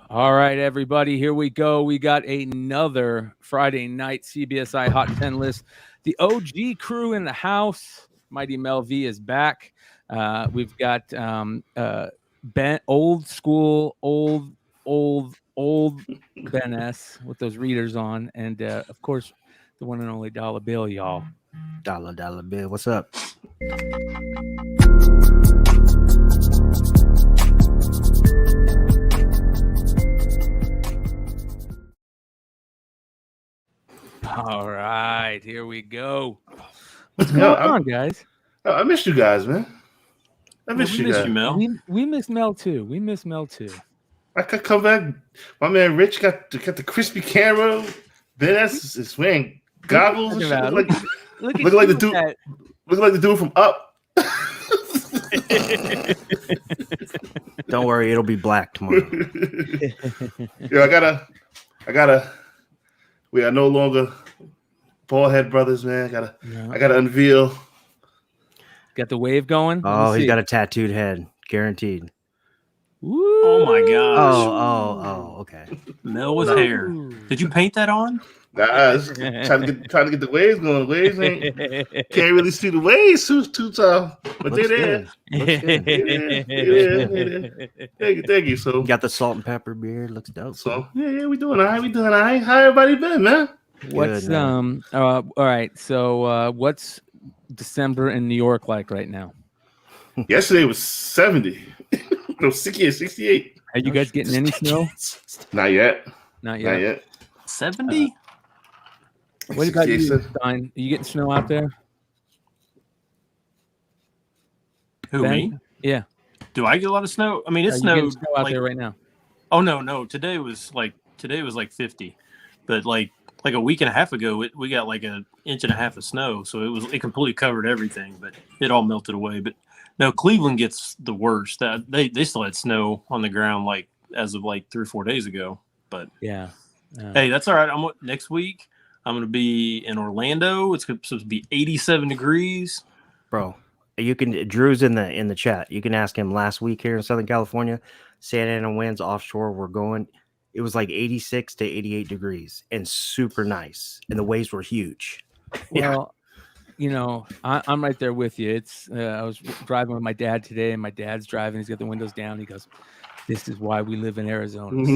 All right, everybody, here we go. We got another Friday night CBSI Hot 10 list. The OG crew in the house. Mighty Mel V is back. We've got old school, old Ben S with those readers on. And of course, the one and only Dollar Bill, y'all. Dollar Bill. What's up? All right, here we go. What's going on, guys? I missed you guys, man. I missed you guys. Mel. We miss Mel too. We miss Mel too. I could come back. My man Rich got the crispy camera. Ben S is wearing goggles and shit. Looking like the dude from Up. Don't worry, it'll be black tomorrow. Yeah, I gotta. We are no longer bald head brothers, man. I gotta unveil. Got the wave going. Oh, he's got a tattooed head, guaranteed. Woo. Oh my gosh! Oh, okay. Mel with hair. Did you paint that on? Nah, trying to get the waves going. Waves can't really see the waves too tall, but they're there. Thank you. So you got the salt and pepper beard. Looks dope. So yeah, we doing all right. How everybody been, man? What's Good, man. All right. So what's December in New York like right now? Yesterday was 70. No, 68. Are you guys getting any snow? Not yet. 70? What about you, Stein? Are you getting snow out there? Who, Ben? me? Yeah. Do I get a lot of snow? I mean, it's snow out there right now. Oh no. Today was like 50, but like a week and a half ago, we got like an inch and a half of snow, so it completely covered everything, but it all melted away. But no, Cleveland gets the worst. They still had snow on the ground like as of like 3 or 4 days ago. But yeah. Hey, that's all right. Next week I'm going to be in Orlando. It's supposed to be 87 degrees. Bro, you can. Drew's in the chat. You can ask him. Last week here in Southern California, Santa Ana winds offshore. We're going. It was like 86 to 88 degrees and super nice, and the waves were huge. Well, you know, I'm right there with you. It's I was driving with my dad today, and my dad's driving. He's got the windows down. He goes, "This is why we live in Arizona." So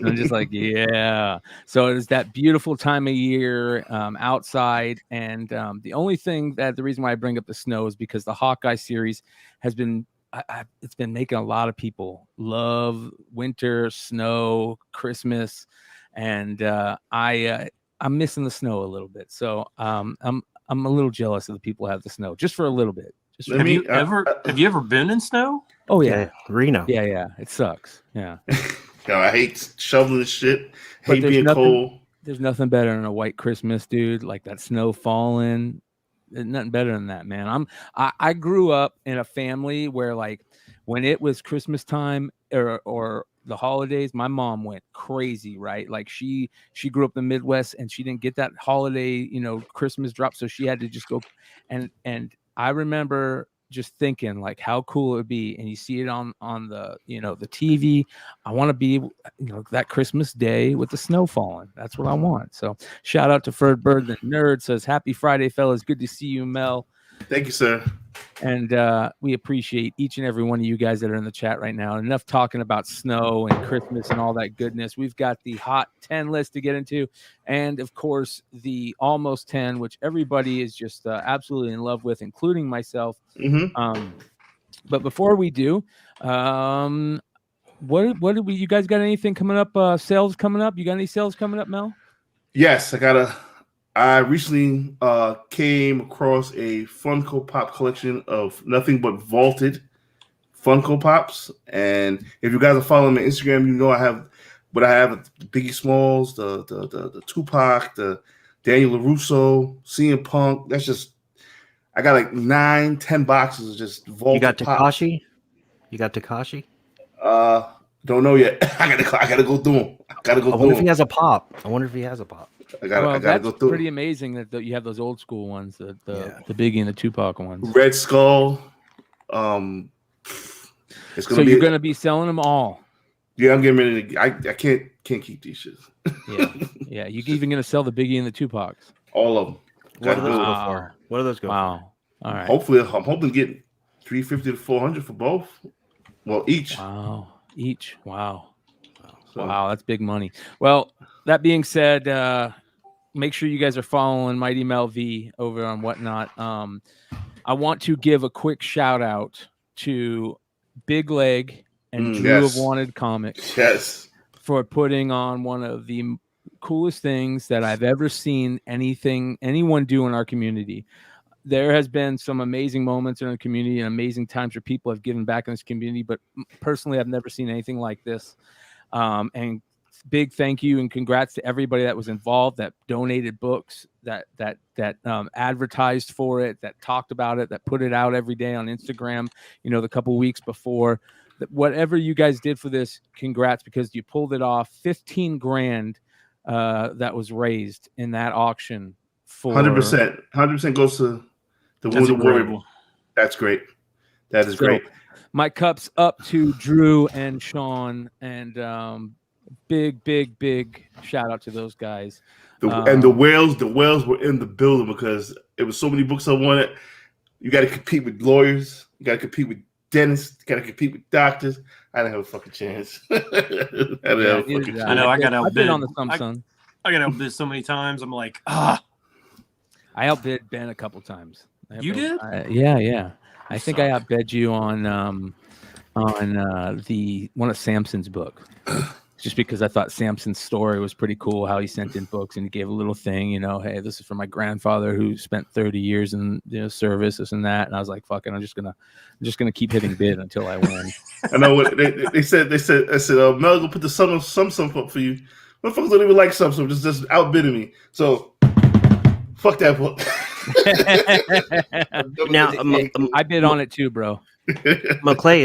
I'm just like, yeah. So it's that beautiful time of year outside, and the only thing the reason why I bring up the snow is because the Hawkeye series has been. It's been making a lot of people love winter, snow, Christmas, and I'm missing the snow a little bit. So I'm a little jealous of the people who have the snow just for a little bit. Have you ever been in snow? Oh yeah, Reno. Yeah, it sucks. Yeah. Yo, I hate shoveling this shit. Hate being cold. There's nothing better than a white Christmas, dude. Like that snow falling. There's nothing better than that, man. I grew up in a family where like when it was Christmas time or the holidays, my mom went crazy, right? Like she grew up in the Midwest and she didn't get that holiday, Christmas drop, so she had to just go and I remember just thinking like how cool it would be, and you see it on the the TV. I want to be that Christmas day with the snow falling. That's what I want. So shout out to Ferd Bird the Nerd, says happy Friday, fellas. Good to see you, Mel. Thank you, sir. And we appreciate each and every one of you guys that are in the chat right now. Enough talking about snow and Christmas and all that goodness. We've got the Hot 10 list to get into. And, of course, the Almost 10, which everybody is just absolutely in love with, including myself. Mm-hmm. But before we do, what do you guys got anything coming up? Sales coming up? You got any sales coming up, Mel? Yes, I recently came across a Funko Pop collection of nothing but vaulted Funko Pops. And if you guys are following my Instagram, you know I have the Biggie Smalls, the Tupac, the Daniel LaRusso, CM Punk. That's just, I got like 9-10 boxes of just vaulted. You got Tekashi? Pops. You got Tekashi? Don't know yet. I gotta go through them. I wonder if he has a pop. I gotta go through. Pretty amazing that you have those old school ones, the Biggie and the Tupac ones. Red Skull. You're gonna be selling them all. Yeah, I'm getting ready to. I can't keep these shits. Yeah. You even gonna sell the Biggie and the Tupacs? All of them. What do those go Wow. for? What do those go for? Wow. All right. Hopefully, I'm hoping to get 350 to 400 for both. Well, each. Wow. Each. Wow. So, Wow. That's big money. Well, that being said, make sure you guys are following Mighty Mel V over on Whatnot. I want to give a quick shout out to Big Leg and Drew of yes. Wanted Comics Yes. for putting on one of the coolest things that I've ever seen anyone do in our community. There has been some amazing moments in our community and amazing times where people have given back in this community, but personally, I've never seen anything like this. And big thank you and congrats to everybody that was involved, that donated books, that advertised for it, that talked about it, that put it out every day on Instagram, the couple weeks before. Whatever you guys did for this, congrats, because you pulled it off. 15 grand that was raised in that auction. 100% goes to the Wounded Warrior. That's great. That is great. My cup's up to Drew and Sean, and big shout out to those guys. And the whales were in the building because it was so many books I wanted. You got to compete with lawyers. You got to compete with dentists. You got to compete with doctors. I didn't have a fucking chance. I know. I got outbid. I've been on the son. I got outbid so many times. I'm like, I outbid Ben a couple times. You did? Yeah. I think I outbid you on the one of Samson's book, just because I thought Samson's story was pretty cool. How he sent in books and he gave a little thing, hey, this is for my grandfather who spent 30 years in service, this and that. And I was like, fucking, I'm just gonna keep hitting bid until I win. I know what they said. I said, Mel, go put the some up for you. Motherfuckers don't even like some just outbidding me. So fuck that book. Now, I bid on it too, bro. Mcclay,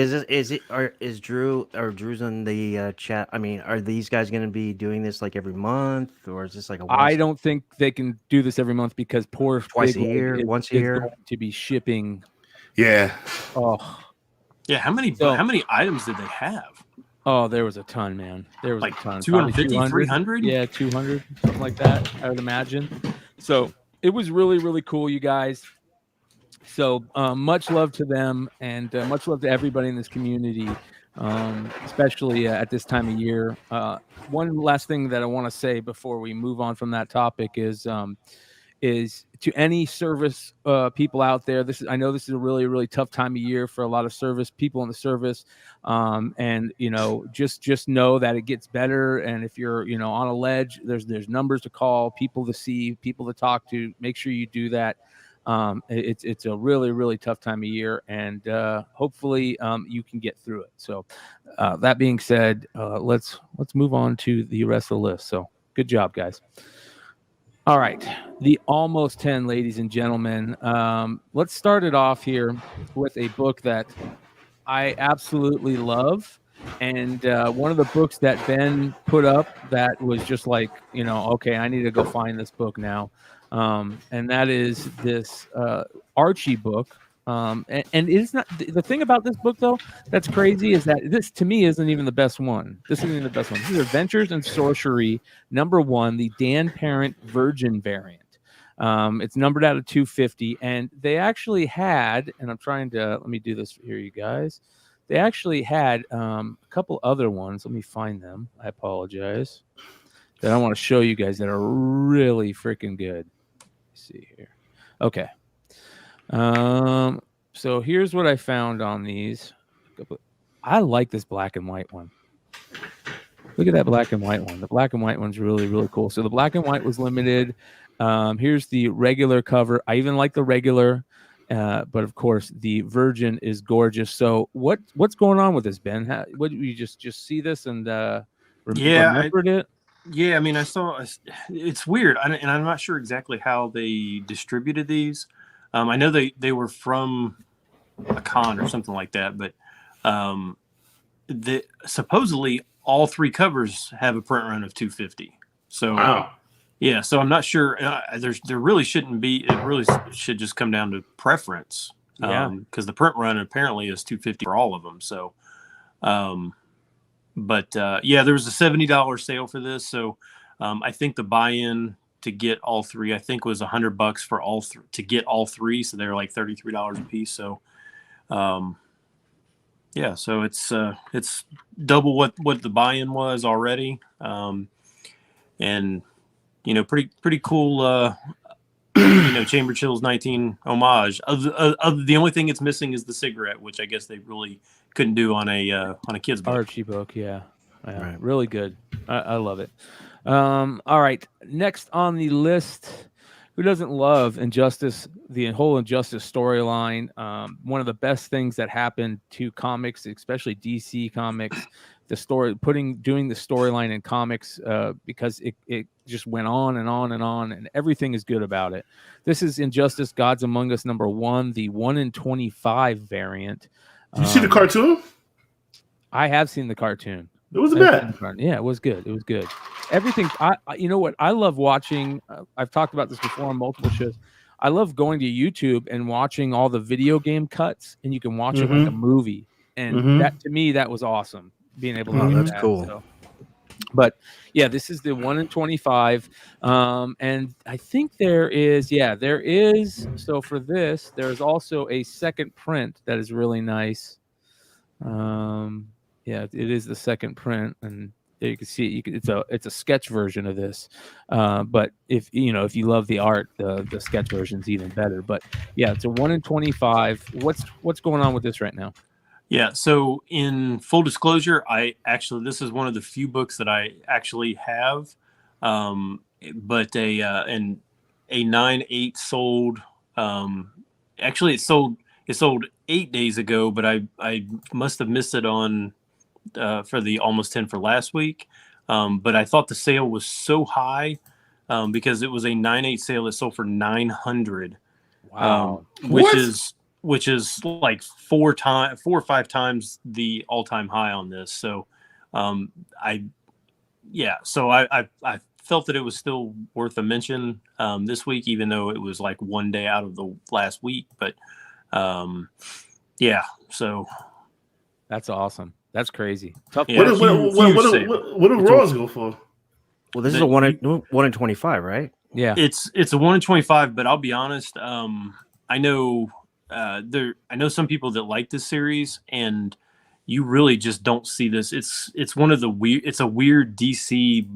is Drew or Drew's on the chat? I mean, are these guys going to be doing this like every month, or is this like a? I don't think they can do this every month because poor twice a year, once a year going to be shipping. Yeah. Oh. Yeah. How many items did they have? Oh, there was a ton, man. There was like a ton. 250, 300? Yeah, 200, something like that, I would imagine. So it was really, really cool, you guys. So much love to them, and much love to everybody in this community, especially at this time of year. One last thing that I want to say before we move on from that topic is to any service people out there. I know this is a really, really tough time of year for a lot of service people in the service, and just know that it gets better. And if you're on a ledge, there's numbers to call, people to see, people to talk to. Make sure you do that. It's a really, really tough time of year, and hopefully you can get through it. So that being said, let's move on to the rest of the list. So good job, guys. All right, the almost 10, ladies and gentlemen. Let's start it off here with a book that I absolutely love, and one of the books that Ben put up that was just like, okay, I need to go find this book now. And that is this Archie book. And it's not the thing about this book, though, that's crazy, is that this to me isn't even the best one. This isn't even the best one. This is Adventures in Sorcery #1, the Dan Parent Virgin variant. It's numbered out of 250, and they actually had, and I'm trying to let me do this here, you guys. They actually had a couple other ones. Let me find them. I apologize. That I want to show you guys that are really freaking good. See here. Okay. So here's what I found on these. I like this black and white one. Look at that black and white one. The black and white one's really, really cool. So the black and white was limited. Here's the regular cover. I even like the regular, but of course the Virgin is gorgeous. So what's going on with this, Ben? What you just see this and remembered it? Yeah, I mean, I saw. It's weird, and I'm not sure exactly how they distributed these. I know they were from a con or something like that, but supposedly all 3 covers have a print run of 250. So, wow. Yeah, so I'm not sure. There really shouldn't be. It really should just come down to preference. Because the print run apparently is 250 for all of them. So, But yeah, there was a $70 sale for this. So I think the buy-in to get all three, I think was $100 for all to get all three. So they're like $33 a piece. So yeah, so it's double what the buy-in was already. And pretty cool. Chamber Chills 19 homage. The only thing it's missing is the cigarette, which I guess they really couldn't do on a kid's book. Archie book, yeah. Right. Really good. I love it. All right, next on the list, who doesn't love Injustice? The whole Injustice storyline. One of the best things that happened to comics, especially DC comics. Doing the storyline in comics because it just went on and on and on, and everything is good about it. This is Injustice: Gods Among Us #1, the 1 in 25 variant. Did you see the cartoon? I have seen the cartoon. It wasn't bad. Yeah, it was good. It was good. Everything. You know what? I love watching. I've talked about this before on multiple shows. I love going to YouTube and watching all the video game cuts, and you can watch it like a movie. And that, to me, that was awesome. Being able to do that's that. cool. So. But yeah, this is the 1 in 25. And I think there is. So for this, there's also a second print that is really nice. Yeah, it is the second print, and you can see it's a sketch version of this. But if you love the art, the sketch version's even better. But yeah, it's a 1 in 25. What's going on with this right now? Yeah, so in full disclosure, this is one of the few books that I actually have, but a 9/8 sold. Actually, it sold 8 days ago, but I must have missed it on for the almost 10 for last week. But I thought the sale was so high because it was a 9/8 sale that sold for $900. Wow, which is like 4 or 5 times the all-time high on this. So I felt that it was still worth a mention this week, even though it was like one day out of the last week. But yeah, so that's awesome. That's crazy. Tough. Yeah, what do Raws go for? Well, this is a 1 in 25, right? Yeah, it's a 1 in 25. But I'll be honest, I know some people that like this series, and you really just don't see this. It's one of the weird. It's a weird DC,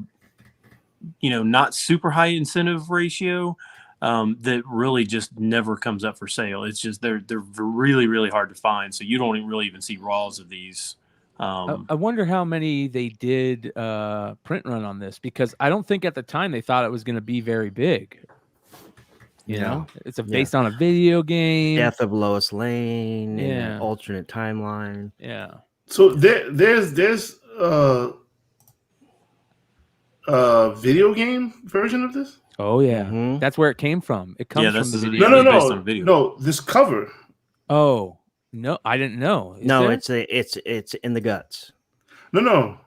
not super high incentive ratio that really just never comes up for sale. It's just they're really, really hard to find. So you don't really even see raws of these. I wonder how many they did print run on this, because I don't think at the time they thought it was going to be very big. You know, it's based on a video game. Death of Lois Lane. Yeah. An alternate timeline. Yeah. So there's video game version of this? Oh yeah, that's where it came from. It comes from the video. No. This cover. Oh no, I didn't know. It's in the guts. No.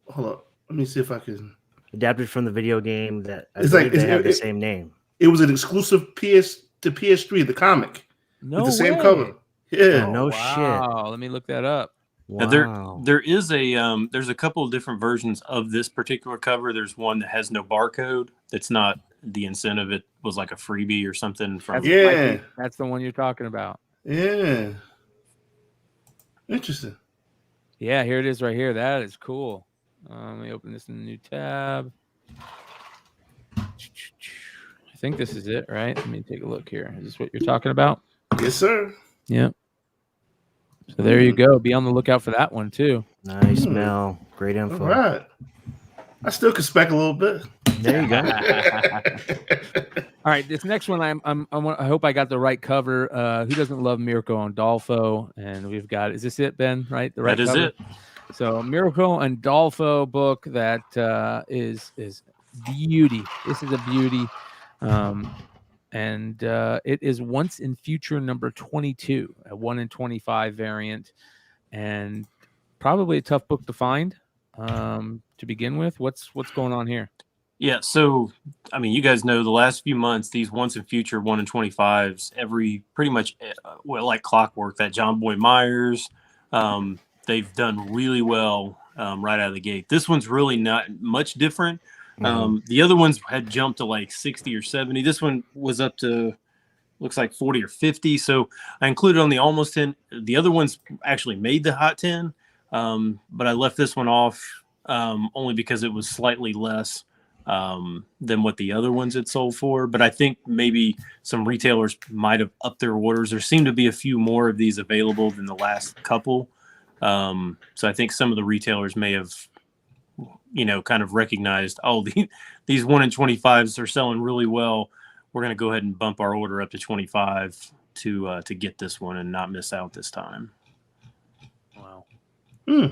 Hold on. Let me see if I can. Adapted from the video game that It's like they have the same name. It was an exclusive PS3, the comic. No, with the same way. cover. Yeah. Oh, no shit. Let me look that up. Wow. There is there's a couple of different versions of this particular cover. There's one that has no barcode. That's not the incentive. It was like a freebie or something from. That's the one you're talking about. Yeah. Interesting. Yeah, here it is right here. That is cool. Let me open this in a new tab. I think this is it, right? Let me take a look here. Is this what you're talking about? Yes, sir. Yep. So there you go. Be on the lookout for that one too. Nice, Mel. Great info. All right. I still can spec a little bit. There you go. All right, this next one, I hope I got the right cover. Who doesn't love Mirko and Dolfo? And we've got, is this it, Ben? Right, the right. That is cover? it. So Mirko and Dolfo book that is beauty. This is a beauty. And it is Once in Future number 22, a 1 in 25 variant, and probably a tough book to find to begin with. What's going on here? Yeah, so I mean, you guys know the last few months, these Once in Future 1 in 25s, pretty much like clockwork. That John Boy Myers, they've done really well right out of the gate. This one's really not much different. Mhm. The other ones had jumped to like 60 or 70. This one was up to looks like 40 or 50. So I included on the almost 10. The other ones actually made the hot 10, but I left this one off only because it was slightly less than what the other ones had sold for. But I think maybe some retailers might have upped their orders. There seemed to be a few more of these available than the last couple. So I think some of the retailers may have, kind of recognized, these 1 in 25s are selling really well. We're going to go ahead and bump our order up to 25 to get this one and not miss out this time. Wow. Hmm.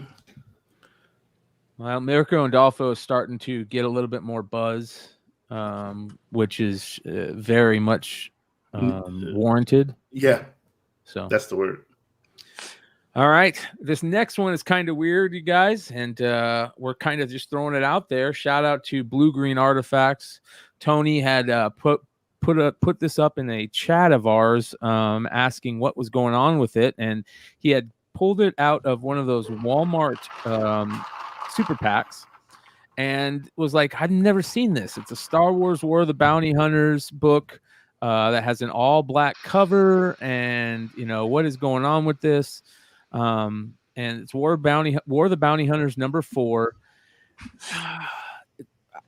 Well, Mirko and Dolfo is starting to get a little bit more buzz, which is very much warranted. Yeah, So that's the word. all right, this next one is kind of weird, you guys, and we're kind of just throwing it out there. Shout out to Blue Green Artifacts. Tony had put this up in a chat of ours, asking what was going on with it, and he had pulled it out of one of those Walmart super packs, and was like, "I've never seen this. It's a Star Wars War of the Bounty Hunters book that has an all black cover, and what is going on with this?" And it's War of the Bounty Hunters #4.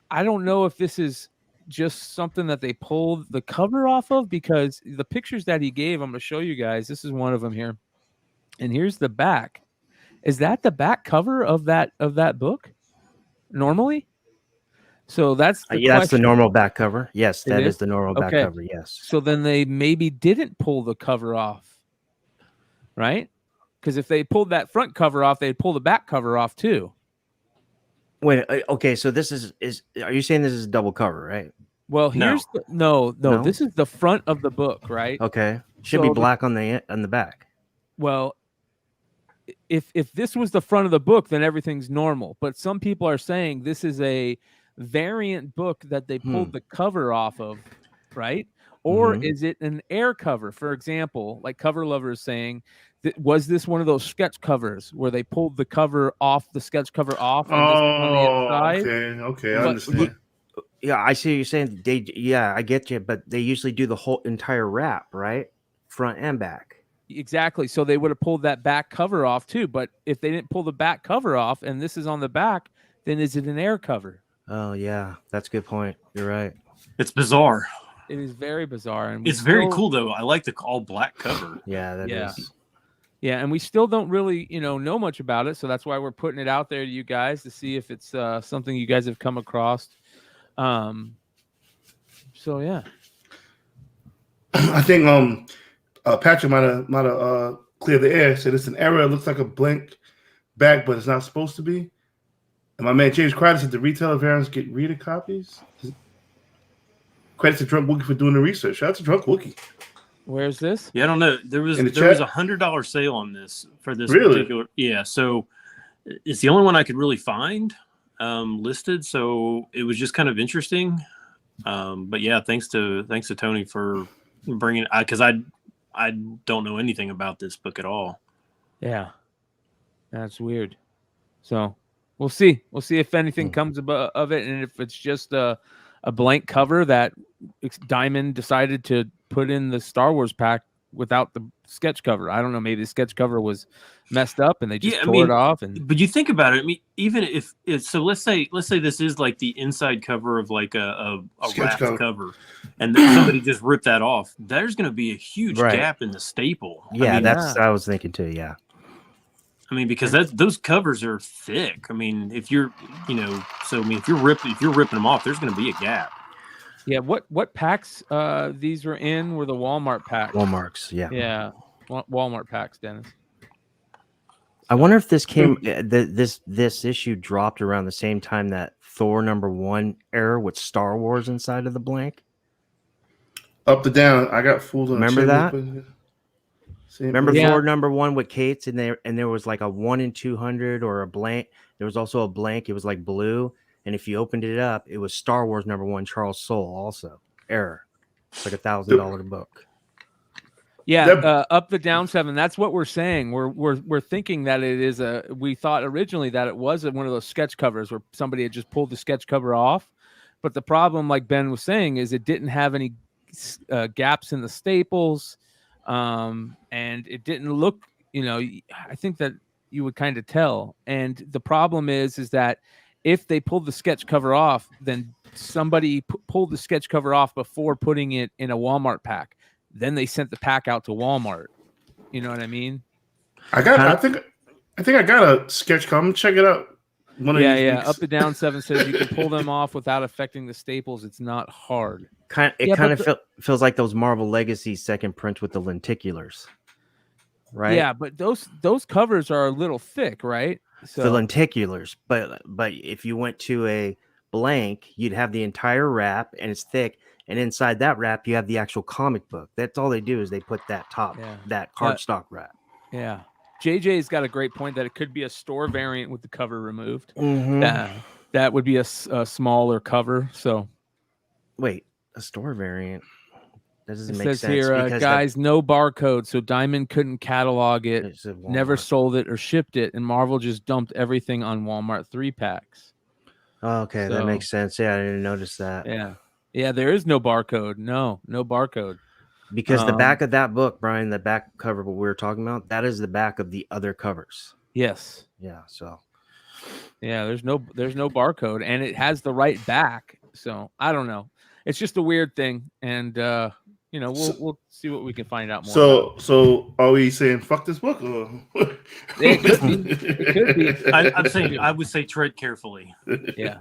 I don't know if this is just something that they pulled the cover off of, because the pictures that he gave, I'm going to show you guys. This is one of them here, and here's the back. Is that the back cover of that book normally? So that's the Yeah, that's the question. normal back cover. Yes, It that is? is the normal back Okay. cover. Yes. So then they maybe didn't pull the cover off, right? Because if they pulled that front cover off, they'd pull the back cover off too. Wait. Okay. So this is are you saying this is a double cover, right? Well, here's no. No? This is the front of the book, right? Okay. Should be So black on the back. Well, if this was the front of the book, then everything's normal. But some people are saying this is a variant book that they pulled the cover off of, right? Or is it an air cover? For example, like Cover Lover is saying, was this one of those sketch covers where they pulled the cover off, the sketch cover off, and this is on the inside? Okay, I understand. Yeah, I see what you're saying. I get you, but they usually do the whole entire wrap, right? Front and back. Exactly. So they would have pulled that back cover off too. But if they didn't pull the back cover off and this is on the back, then is it an air cover? Oh yeah, that's a good point. You're right. It's bizarre. It is very bizarre, and it's very cool though. I like the all black cover. Yeah, that is. Yeah, and we still don't really, know much about it, so that's why we're putting it out there to you guys to see if it's something you guys have come across. So yeah, I think Patrick might have cleared the air. Said it's an error. It looks like a blank back, but it's not supposed to be. And my man James Crowder said the retailer variants get reader copies. Credits to Drunk Wookie for doing the research. Shout out to Drunk Wookie. Where's this? Yeah, I don't know. There was $100 sale on this for this particular. Yeah, so it's the only one I could really find listed. So it was just kind of interesting. But yeah, thanks to Tony for bringing it, because I don't know anything about this book at all. Yeah, that's weird. So we'll see. We'll see if anything comes of it, and if it's just a blank cover that Diamond decided to put in the Star Wars pack without the sketch cover. I don't know. Maybe the sketch cover was messed up and they just tore it off. But you think about it. I mean, even if it's so, let's say this is like the inside cover of like a wrapped cover, and then somebody just ripped that off. There's going to be a huge gap in the staple. Yeah, that's what I was thinking too. Yeah. I mean, because those covers are thick. I mean, if you're, if you're ripping them off, there's going to be a gap. Yeah. What packs these were in were the Walmart packs. Walmarts. Yeah. Yeah. Walmart packs, Dennis. I wonder if this came, this issue dropped around the same time that Thor #1 error with Star Wars inside of the blank. Up to down. I got fooled. Remember that? Remember Thor #1 with Kate's, and there was like a 1 in 200 or a blank. There was also a blank. It was like blue, and if you opened it up, it was Star Wars #1 Charles Soule also error. It's like $1,000 book. Yeah, up the down 7. That's what we're saying. We're thinking that it is we thought originally that it was one of those sketch covers where somebody had just pulled the sketch cover off. But the problem, like Ben was saying, is it didn't have any gaps in the staples, and it didn't look. I think that you would kind of tell. And the problem is that if they pulled the sketch cover off, then somebody pulled the sketch cover off before putting it in a Walmart pack. Then they sent the pack out to Walmart. You know what I mean? I think I got a sketch come. Check it out. Yeah. Up the down 7 says you can pull them off without affecting the staples. It's not hard. It feels like those Marvel Legacy second prints with the lenticulars, right? Yeah, but those covers are a little thick, right? So the lenticulars, but if you went to a blank, you'd have the entire wrap and it's thick. And inside that wrap, you have the actual comic book. That's all they do is they put that that cardstock wrap. Yeah. JJ's got a great point that it could be a store variant with the cover removed. Mm-hmm. That would be a smaller cover. So, wait, a store variant? That doesn't make sense. It says here, guys, no barcode, so Diamond couldn't catalog it, never sold it or shipped it, and Marvel just dumped everything on Walmart 3-packs. Oh, okay, that makes sense. Yeah, I didn't notice that. Yeah, there is no barcode. No barcode. Because the back of that book, Brian, the back cover what we were talking about, that is the back of the other covers. Yes. Yeah, so. Yeah, there's no barcode, and it has the right back. So I don't know. It's just a weird thing, and we'll see what we can find out more. So are we saying fuck this book? Or... It could be. I'm saying I would say tread carefully. Yeah.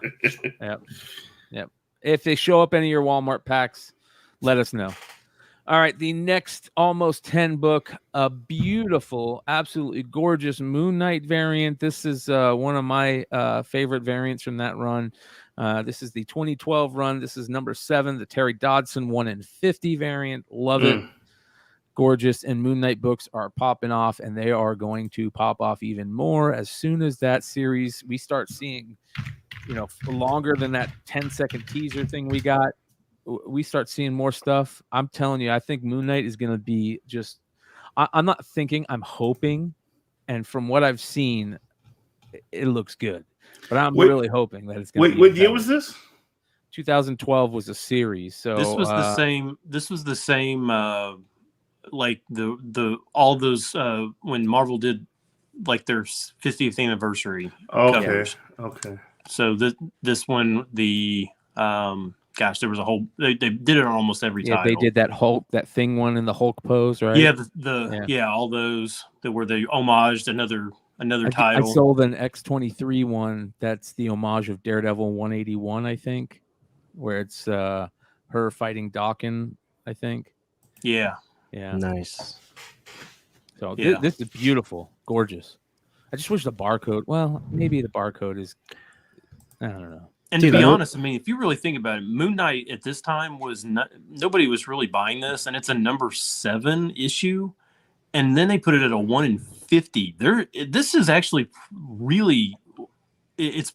Yep. If they show up any of your Walmart packs, let us know. All right, the next almost 10 book, a beautiful, absolutely gorgeous Moon Knight variant. This is one of my favorite variants from that run. This is the 2012 run. This is number 7, the Terry Dodson 1 in 50 variant. Love it. Gorgeous. And Moon Knight books are popping off, and they are going to pop off even more as soon as that series we start seeing, longer than that 10-second teaser thing we got. We start seeing more stuff. I'm telling you, I think Moon Knight is going to be just, I'm not thinking, I'm hoping. And from what I've seen, it looks good. But I'm really hoping that it's going to be. What year was this? 2012 was a series. So this was the same. This was the same. Like all those when Marvel did like their 50th anniversary covers. Okay. So this one, there was a whole. They did it on almost every title. They did that Hulk, that thing one in the Hulk pose, right? Yeah, all those that were the homaged another title. I sold an X-23 one. That's the homage of Daredevil 181, I think, where it's her fighting Dawkins, I think. Yeah. Nice. So this is beautiful, gorgeous. I just wish the barcode. Well, maybe the barcode is. I don't know. And to be honest, I mean, if you really think about it, Moon Knight at this time nobody was really buying this, and it's a number 7 issue, and then they put it at a 1 in 50. This is actually really, it's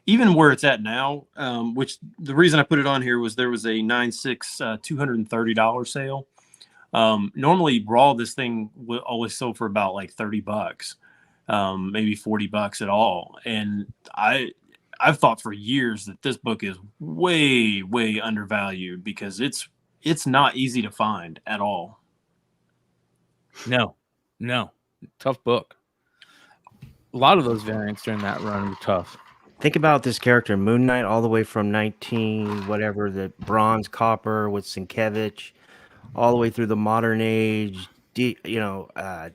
even where it's at now. Which the reason I put it on here was there was a 9/6 $230 sale. Normally, raw this thing always sold for about like $30, maybe $40 at all, and I've thought for years that this book is way, way undervalued because it's not easy to find at all. No, tough book. A lot of those variants during that run were tough. Think about this character, Moon Knight, all the way from 19 whatever, the bronze copper with Sienkiewicz, all the way through the modern age. I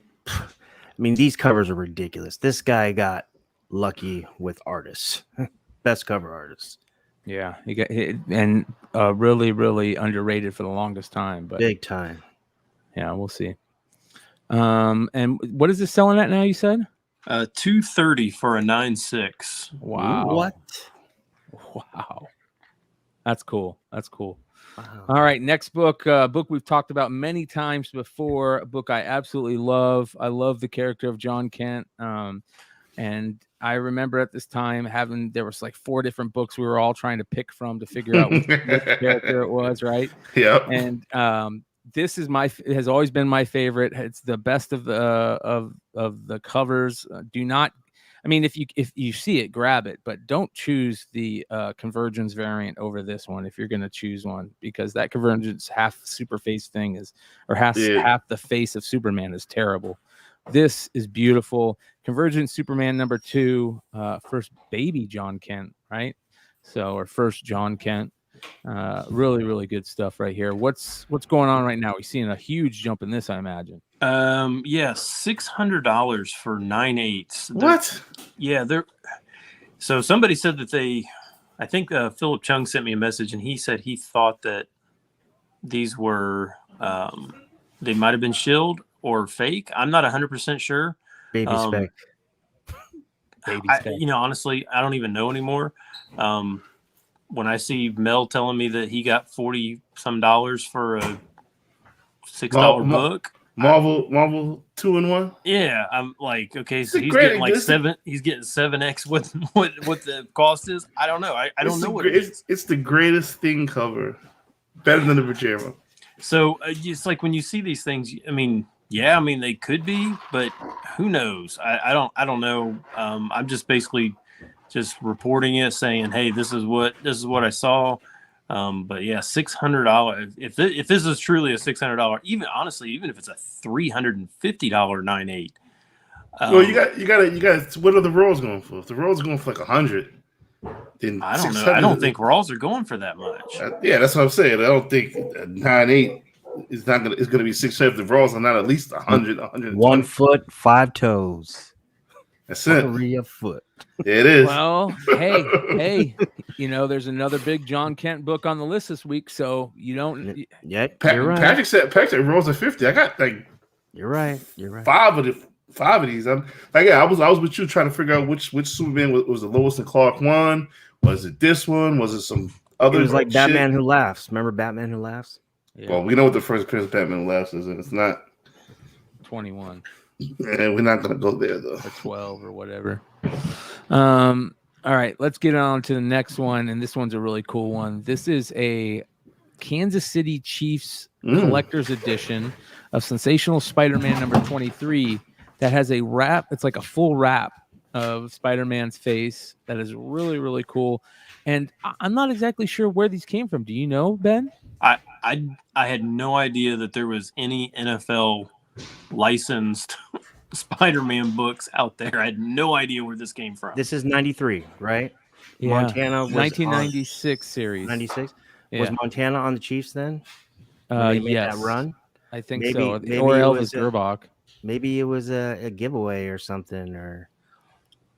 mean, these covers are ridiculous. This guy got lucky with artists. Best cover artist. Yeah, he got and really, really underrated for the longest time. But big time. Yeah, we'll see. And what is this selling at now? You said $230 for a 9/6. Wow. What? Wow. That's cool. Wow. All right, next book. Book we've talked about many times before. A book I absolutely love. I love the character of John Kent. And I remember at this time there was like 4 different books we were all trying to pick from to figure out which character it was, right? Yeah. And this is it has always been my favorite. It's the best of the covers. Do not, I mean, if you see it, grab it, but don't choose the Convergence variant over this one if you're going to choose one, because that Convergence half super face thing is, or half the face of Superman is terrible. This is beautiful. Convergence Superman number 2, first baby John Kent, right? So, or first John Kent. Really, really good stuff right here. What's going on right now? We're seeing a huge jump in this, I imagine. Yeah, $600 for 9/8. What? Yeah, they're. So somebody said that I think Philip Chung sent me a message, and he said he thought that these were, they might have been shilled or fake. I'm not 100% sure. Baby spec. Honestly, I don't even know anymore. When I see Mel telling me that he got $40 some for a $6 book, Marvel 2-in-1. Yeah, I'm like, okay, so he's getting like he's getting 7x what the cost is. I don't know. I don't know what it is. It's the greatest thing cover, better than the pajama. So it's like when you see these things, I mean, they could be, but who knows? I don't know. I'm just basically just reporting it, saying, hey, this is what I saw. But yeah, $600. If this is truly a $600, even if it's a $350 9/8. Well, you got. What are the rolls going for? If the rolls are going for like 100, then I don't know. I don't think rolls are going for that much. Yeah, that's what I'm saying. I don't think 9/8 is not gonna. It's gonna be 600. The rolls are not at least 100. 100. 1 foot 5 toes. That's it. A foot. It is. Well, hey, there's another big John Kent book on the list this week, so you don't. Yeah, you're right. Patrick said rolls are 50. I got like. You're right. 5 of these. I'm like, I was with you trying to figure out which Superman was the lowest in Clark one. Was it this one? Was it some other? It was like Batman Who Laughs. Remember Batman Who Laughs? Yeah. Well, we know what the first appearance of Batman Who Laughs is, and it's not 21. And we're not gonna go there though. Or 12 or whatever. All right, let's get on to the next one, and this one's a really cool one. This is a Kansas City Chiefs collector's edition of Sensational Spider-Man number 23 that has a wrap. It's like a full wrap of Spider-Man's face that is really, really cool. And I'm not exactly sure where these came from. Do you know, Ben? I had no idea that there was any NFL licensed Spider-Man books out there. I had no idea where this came from. This is 93, right? Yeah. Montana was 1996 series. 96. Yeah. Was Montana on the Chiefs then? Yes. That run? I think so. Or Elvis Gerbach. Maybe it was a giveaway or something, or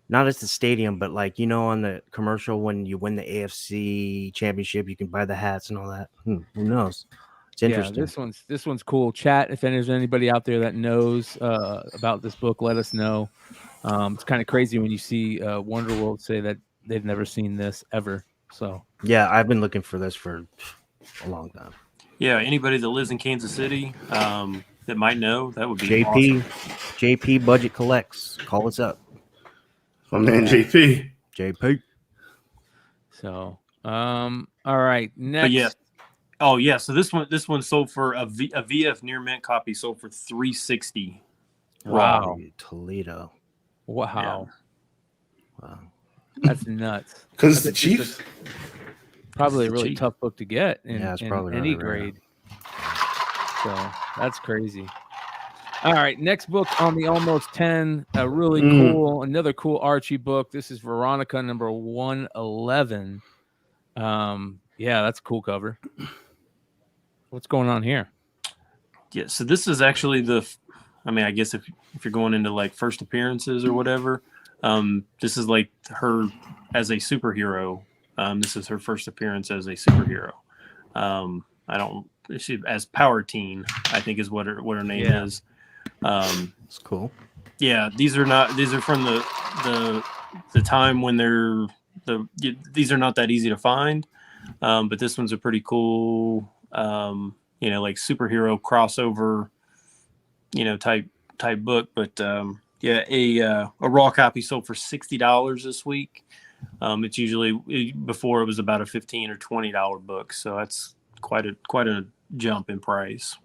not at the stadium, but like, on the commercial when you win the AFC championship, you can buy the hats and all that. Who knows? It's interesting. Yeah, this one's cool. Chat, if there's anybody out there that knows about this book, let us know. It's kind of crazy when you see Wonder World say that they've never seen this ever. So yeah, I've been looking for this for a long time. Yeah, anybody that lives in Kansas City that might know, that would be JP. awesome. JP Budget Collects. Call us up. My man JP. So, all right. Next. But yeah. Oh yeah. So this one sold for a VF near mint copy sold for $360. Wow. Toledo. Wow. Yeah. Wow. That's nuts. Because it's the Chiefs. Probably a really tough book to get in probably any grade. So that's crazy. All right, next book on the Almost 10. Another cool Archie book. This is Veronica number 111. Yeah, that's a cool cover. What's going on here? Yeah, so this is actually I guess if you're going into like first appearances or whatever, this is like her as a superhero. This is her first appearance as a superhero. As Power Teen, I think is what her name is. It's cool. Yeah, these are from the time when these are not that easy to find. But this one's a pretty cool, like superhero crossover, type book. But a raw copy sold for $60 this week. It's usually before it was about a $15 or $20 book, so that's quite a jump in price.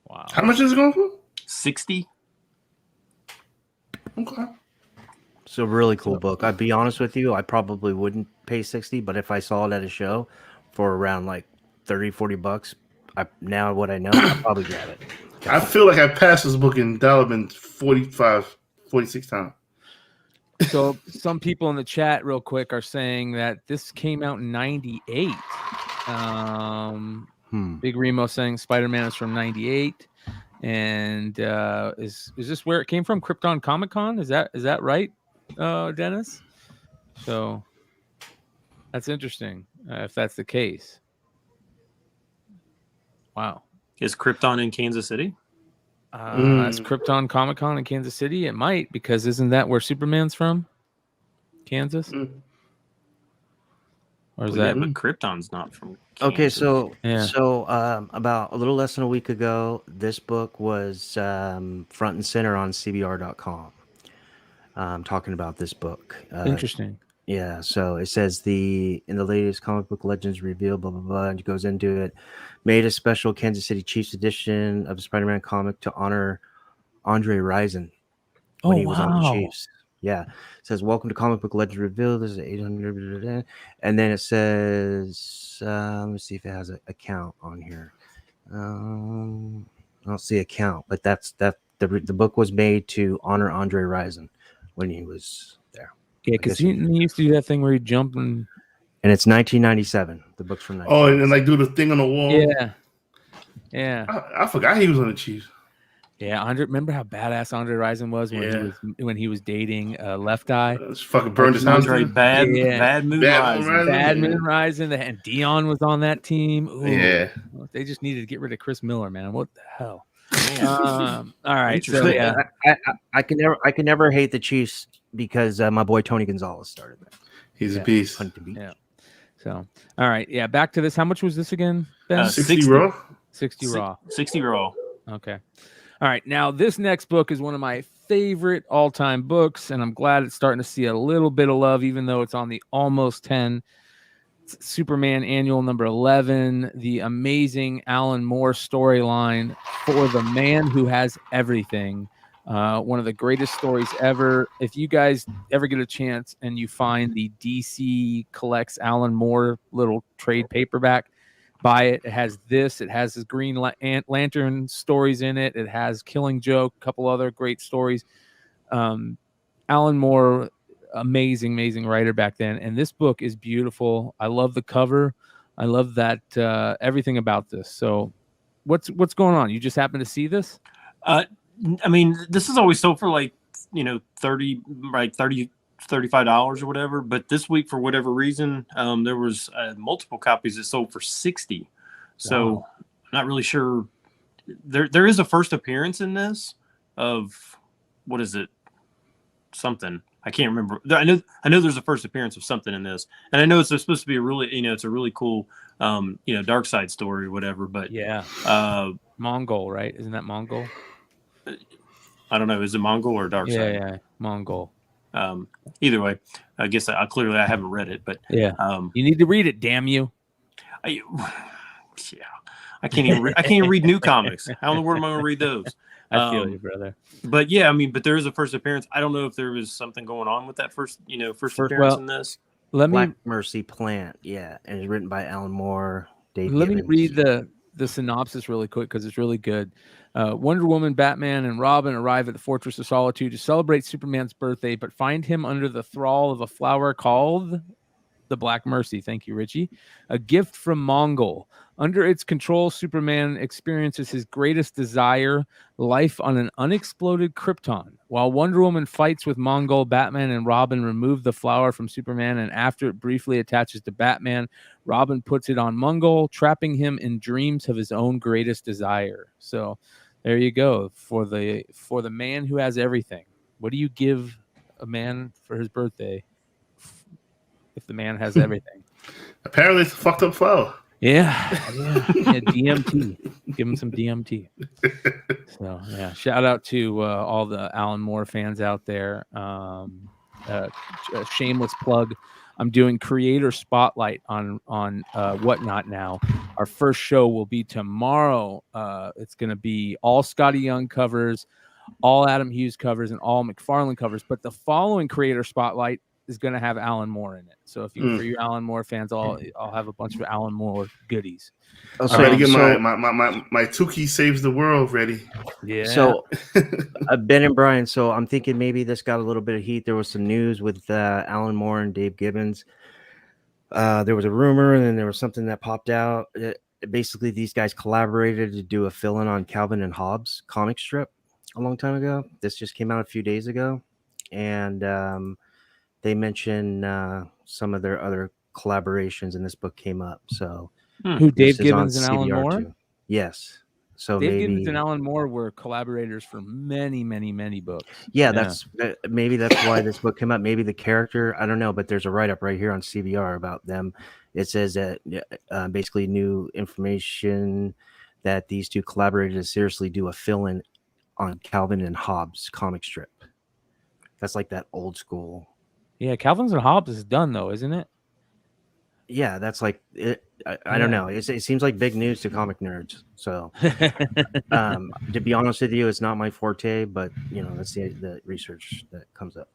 Wow. How much is it going for? 60. Okay. It's a really cool book. I'd be honest with you, I probably wouldn't pay 60, but if I saw it at a show for around like 30, 40 bucks, now what I know, I'll probably grab it. I feel like I passed this book in Dalibin 45, 46 times. So some people in the chat real quick are saying that this came out in 98. Big Remo saying Spider-Man is from 98. And is this where it came from? Krypton Comic Con? Is that right, Dennis? So that's interesting if that's the case. Wow. Is Krypton in Kansas City? Is Krypton Comic Con in Kansas City? It might, because isn't that where Superman's from? Kansas? Or is that? Yeah, but Krypton's not from Kansas. Okay, so about a little less than a week ago, this book was front and center on CBR.com. Talking about this book. Interesting. Yeah, so it says in the latest comic book legends reveal, blah blah blah, and it goes into it. Made a special Kansas City Chiefs edition of the Spider-Man comic to honor Andre Rison when he was on the Chiefs. Yeah, it says welcome to Comic Book Legends Reveal. This is 800, and then it says let me see if it has an account on here. I don't see a count, but the book was made to honor Andre Rison when he was there. Yeah, because he used to do that thing where he'd jump and it's 1997. The book's from 1997. Oh, and like do the thing on the wall. Yeah. I forgot he was on the Chiefs. Yeah, remember how badass Andre Rison was when he was dating Left Eye? It's fucking burned his house. Bad Moon Rising. Bad Moon Rising. And Dion was on that team. Ooh, yeah. They just needed to get rid of Chris Miller, man. What the hell? All right. So yeah. I can never hate the Chiefs because my boy Tony Gonzalez started that. He's a beast. Yeah. So all right. Yeah. Back to this. How much was this again, Ben? 60 raw? 60 raw. 60 raw. Okay. All right. Now, this next book is one of my favorite all-time books, and I'm glad it's starting to see a little bit of love, even though it's on the almost 10. It's Superman Annual number 11, the amazing Alan Moore storyline for the man who has everything. One of the greatest stories ever. If you guys ever get a chance and you find the DC Collects Alan Moore little trade paperback, buy it. It has his Green Lantern stories in it. It has Killing Joke, a couple other great stories. Alan Moore, amazing writer back then. And this book is beautiful. I love the cover. I love that everything about this. So what's going on? You just happen to see this? I mean, this is always sold for like, $30, $35 or whatever, but this week for whatever reason there was multiple copies that sold for 60. So wow. I'm not really sure. There is a first appearance in this of what is it, something I can't remember. I know there's a first appearance of something in this, and I know it's supposed to be a really it's a really cool Dark Side story or whatever, but Mongol, right? Isn't that Mongol? I don't know, is it Mongol or Dark Side? Yeah, Mongol. Either way, I guess I haven't read it, but you need to read it. Damn you! I can't even read new comics. How in the world am I going to read those? I feel you, brother. But yeah, but there is a first appearance. I don't know if there was something going on with that first appearance in this. Black Mercy Plant, and it's written by Alan Moore. Let me read the synopsis really quick because it's really good. Wonder Woman, Batman, and Robin arrive at the Fortress of Solitude to celebrate Superman's birthday, but find him under the thrall of a flower called the Black Mercy. Thank you, Richie. A gift from Mongol. Under its control, Superman experiences his greatest desire, life on an unexploded Krypton. While Wonder Woman fights with Mongol, Batman and Robin remove the flower from Superman, and after it briefly attaches to Batman, Robin puts it on Mongol, trapping him in dreams of his own greatest desire. So there you go. For the man who has everything. What do you give a man for his birthday if the man has everything? Apparently it's a fucked up flower. Yeah, DMT. Give him some DMT. So yeah, shout out to all the Alan Moore fans out there. Shameless plug. I'm doing creator spotlight on Whatnot now. Our first show will be tomorrow. It's going to be all Scotty Young covers, all Adam Hughes covers, and all McFarlane covers. But the following creator spotlight is going to have Alan Moore in it. So if you for you Alan Moore fans, I'll have a bunch of Alan Moore goodies. I'm ready to get my Tukey saves the world ready. Yeah. So Ben and Brian, so I'm thinking maybe this got a little bit of heat. There was some news with Alan Moore and Dave Gibbons. There was a rumor, and then there was something that popped out. Basically, these guys collaborated to do a fill-in on Calvin and Hobbes comic strip a long time ago. This just came out a few days ago, and they mentioned some of their other collaborations, and this book came up. So, who Dave Gibbons and Alan Moore? Too. Yes. So Dave Gibbons and Alan Moore were collaborators for many, many, many books. Yeah, maybe that's why this book came up. Maybe the character, I don't know, but there's a write-up right here on CBR about them. It says that basically new information that these two collaborated to seriously do a fill-in on Calvin and Hobbes comic strip. That's like that old school. Yeah, Calvin's and Hobbes is done though, isn't it? Yeah, that's like it. I don't know. It seems like big news to comic nerds. So, to be honest with you, it's not my forte, but that's the research that comes up.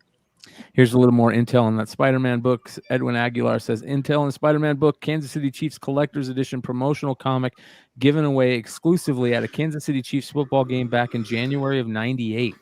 Here's a little more intel on that Spider-Man book. Edwin Aguilar says, intel on the Spider-Man book, Kansas City Chiefs Collector's Edition promotional comic given away exclusively at a Kansas City Chiefs football game back in January of '98.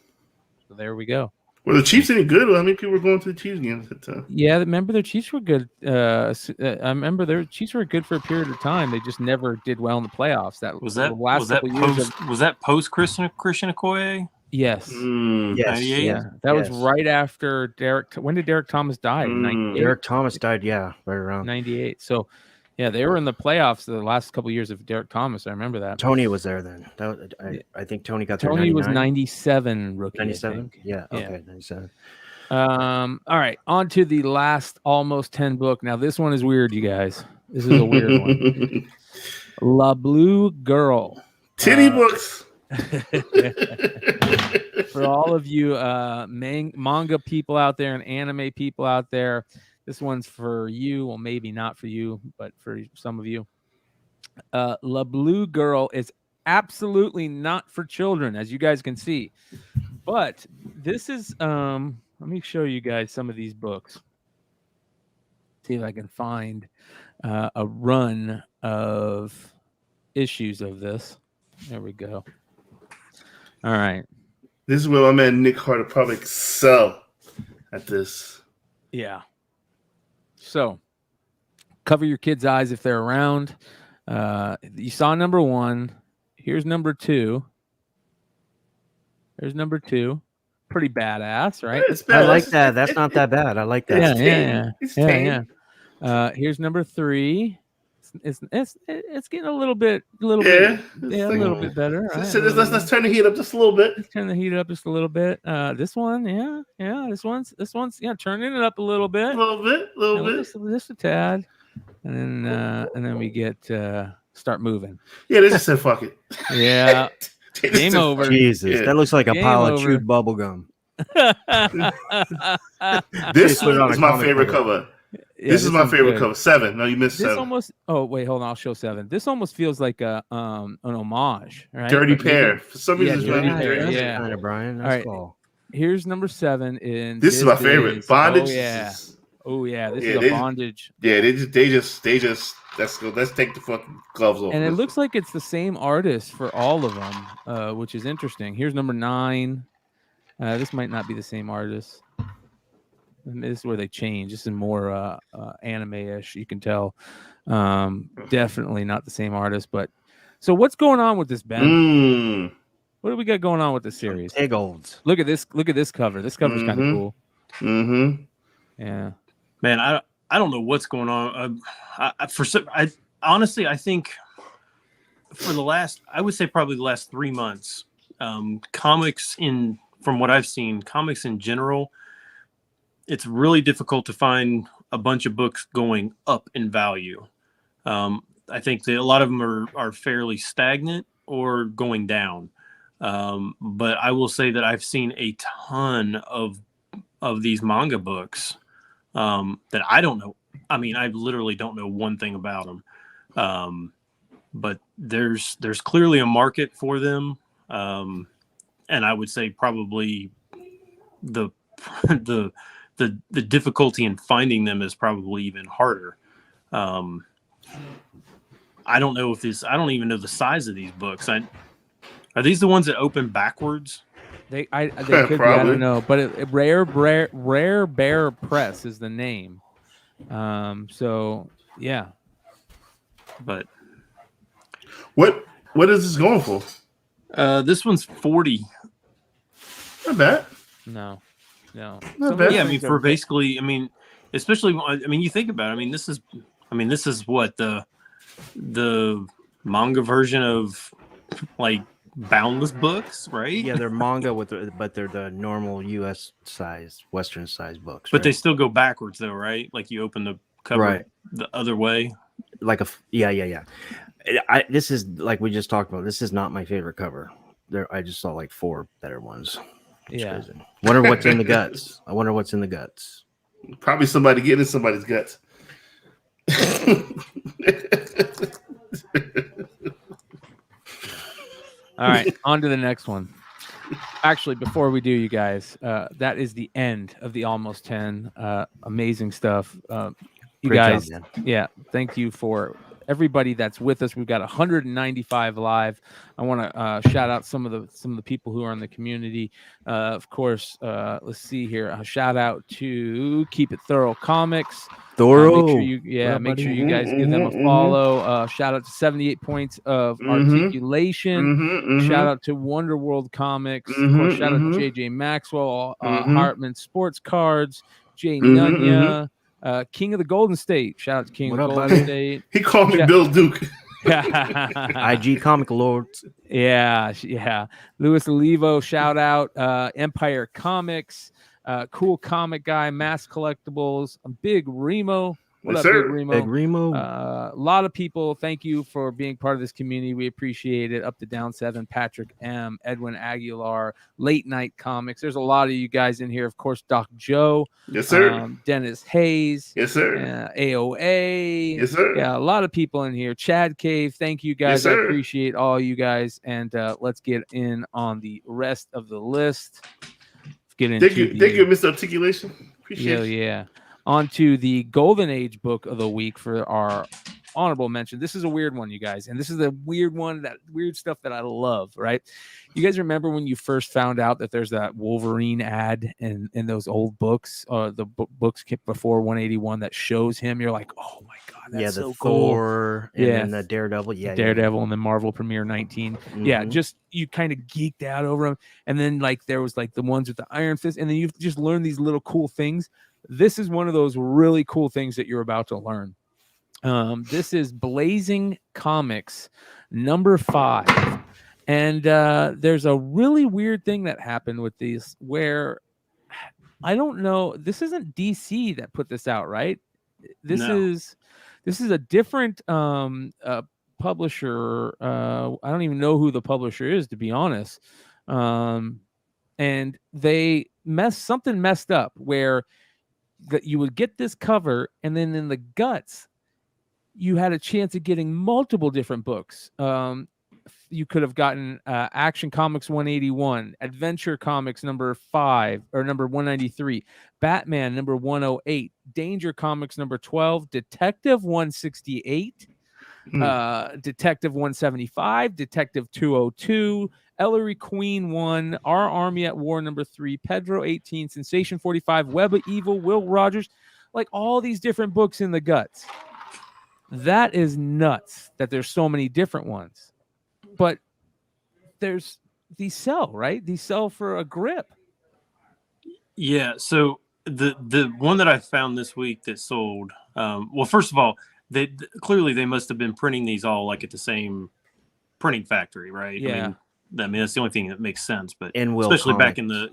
So there we go. Were the Chiefs any good? How many people were going to the Chiefs games at the time? Yeah, remember their Chiefs were good. I remember their Chiefs were good for a period of time. They just never did well in the playoffs. That was that post Christian Okoye? Yes. Yes. 98? Yeah. That was right after Derek. When did Derek Thomas die? 98? Derek Thomas died, right around 98. So, yeah, they were in the playoffs the last couple of years of Derek Thomas. I remember that. Tony was there then. I think Tony got there. Tony was 97 rookie. 97? Yeah. Okay, 97. All right. On to the last almost 10 book. Now, this one is weird, you guys. This is a weird one. La Blue Girl. Titty books. For all of you manga people out there and anime people out there, this one's for you. Well, maybe not for you, but for some of you. La Blue Girl is absolutely not for children, as you guys can see. But this is, let me show you guys some of these books. See if I can find a run of issues of this. There we go. All right. This is where my man Nick Hart will probably excel at this. Yeah. So, cover your kids' eyes if they're around. You saw number 1. Here's number 2. There's number 2. Pretty badass, right? I like that. That's not that bad. I like that. Yeah. Here's number 3. It's getting a little bit better. Right? Let's turn the heat up just a little bit. Let's turn the heat up just a little bit. This one, this one's turning it up a little bit. A little bit. Just a tad. And then we get start moving. Yeah, they just said fuck it. Yeah. Game over. Jesus, that looks like a pile of chewed bubble gum. This one is my favorite cover. Yeah, this is my favorite cover. 7. No, you missed 7. Oh wait, hold on. I'll show 7. This almost feels like an homage, right? Dirty Pair. For some reason, it's really dirty. Yeah, kind of Brian. That's cool. Here's number 7. In this is my favorite. Bondage. Oh yeah. This is a bondage. Yeah, they just. Let's go. Let's take the fucking gloves off. And it looks like it's the same artist for all of them, which is interesting. Here's number 9. This might not be the same artist. This is where they change. This is more anime-ish. You can tell. Definitely not the same artist. But so what's going on with this, Ben? What do we got going on with this series? Egg olds. Look at this cover. This cover's kind of cool. Mm-hmm. Yeah. Man, I don't know what's going on. Honestly, I think for I would say probably the last 3 months, from what I've seen, comics in general, it's really difficult to find a bunch of books going up in value. I think a lot of them are fairly stagnant or going down. But I will say that I've seen a ton of these manga books that I don't know. I mean, I literally don't know one thing about them. But there's clearly a market for them. And I would say probably the difficulty in finding them is probably even harder. I don't know I don't even know the size of these books. Are these the ones that open backwards? They could be, I don't know, but Rare Bear Press is the name. So yeah. But what is this going for? This one's 40. Not bad. No. Not bad. Yeah, I mean, for basically, I mean, especially, I mean, you think about it. I mean, this is what the manga version of like Boundless books, right? Yeah, they're manga but they're the normal U.S. size, Western size books. But right? they still go backwards, though, right? Like you open the cover the other way. Like yeah. This is like we just talked about. This is not my favorite cover. I just saw like 4 better ones. It's crazy. Wonder what's in the guts. I wonder what's in the guts. Probably somebody getting in somebody's guts. All right, on to the next one. Actually, before we do, you guys, that is the end of the Almost 10. Amazing stuff. You Great guys, job, yeah, thank you for everybody that's with us. We've got 195 live. I want to shout out some of the people who are in the community. Of course, let's see here. A shout out to Keep It Thorough Comics. Make sure you guys give them a follow. Shout out to 78 Points of Articulation. Shout out to Wonder World Comics. Of course, shout out to JJ Maxwell, Hartman Sports Cards, Jay Nunya, King of the Golden State. Shout out to King of the Golden State. He called me Bill Duke. IG Comic Lords. Yeah. Louis Olivo, shout out. Empire Comics. Cool Comic Guy, Mass Collectibles, Big Remo. What up, Big Remo? Big Remo. A lot of people, thank you for being part of this community. We appreciate it. Up to Down 7, Patrick M, Edwin Aguilar, Late Night Comics. There's a lot of you guys in here. Of course, Doc Joe. Yes, sir. Dennis Hayes. Yes, sir. AOA. Yes, sir. Yeah, a lot of people in here. Chad Cave, thank you guys. Yes, I sir. appreciate all you guys. And let's get in on the rest of the list. Thank you, Mr. Articulation. Appreciate it. Yeah. On to the Golden Age book of the week for our honorable mention. This is a weird one, you guys. And this is a weird one, that weird stuff that I love, right? You guys remember when you first found out that there's that Wolverine ad in those old books, the books before 181 that shows him? You're like, oh my God, that's so cool. Thor and then the Daredevil. Daredevil and then Marvel Premiere 19. Yeah, just you kind of geeked out over them. And then like there was like the ones with the Iron Fist. And then you just learn these little cool things. This is one of those really cool things that you're about to learn. This is Blazing Comics number 5. And there's a really weird thing that happened with these where I don't know. This isn't DC that put this out, right? This is a different publisher. I don't even know who the publisher is, to be honest. And they something messed up where that you would get this cover, and then in the guts, you had a chance of getting multiple different books. You could have gotten Action Comics 181, Adventure Comics number 5 or number 193, Batman number 108, Danger Comics number 12, Detective 168, Detective 175, Detective 202, Ellery Queen 1, Our Army at War number 3, Pedro 18, Sensation 45, Web of Evil, Will Rogers, like all these different books in the guts. That is nuts that there's so many different ones. But these sell, right? These sell for a grip. Yeah. So the one that I found this week that sold, well, first of all, clearly they must have been printing these all like at the same printing factory, right? Yeah. I mean that's the only thing that makes sense. But especially back in the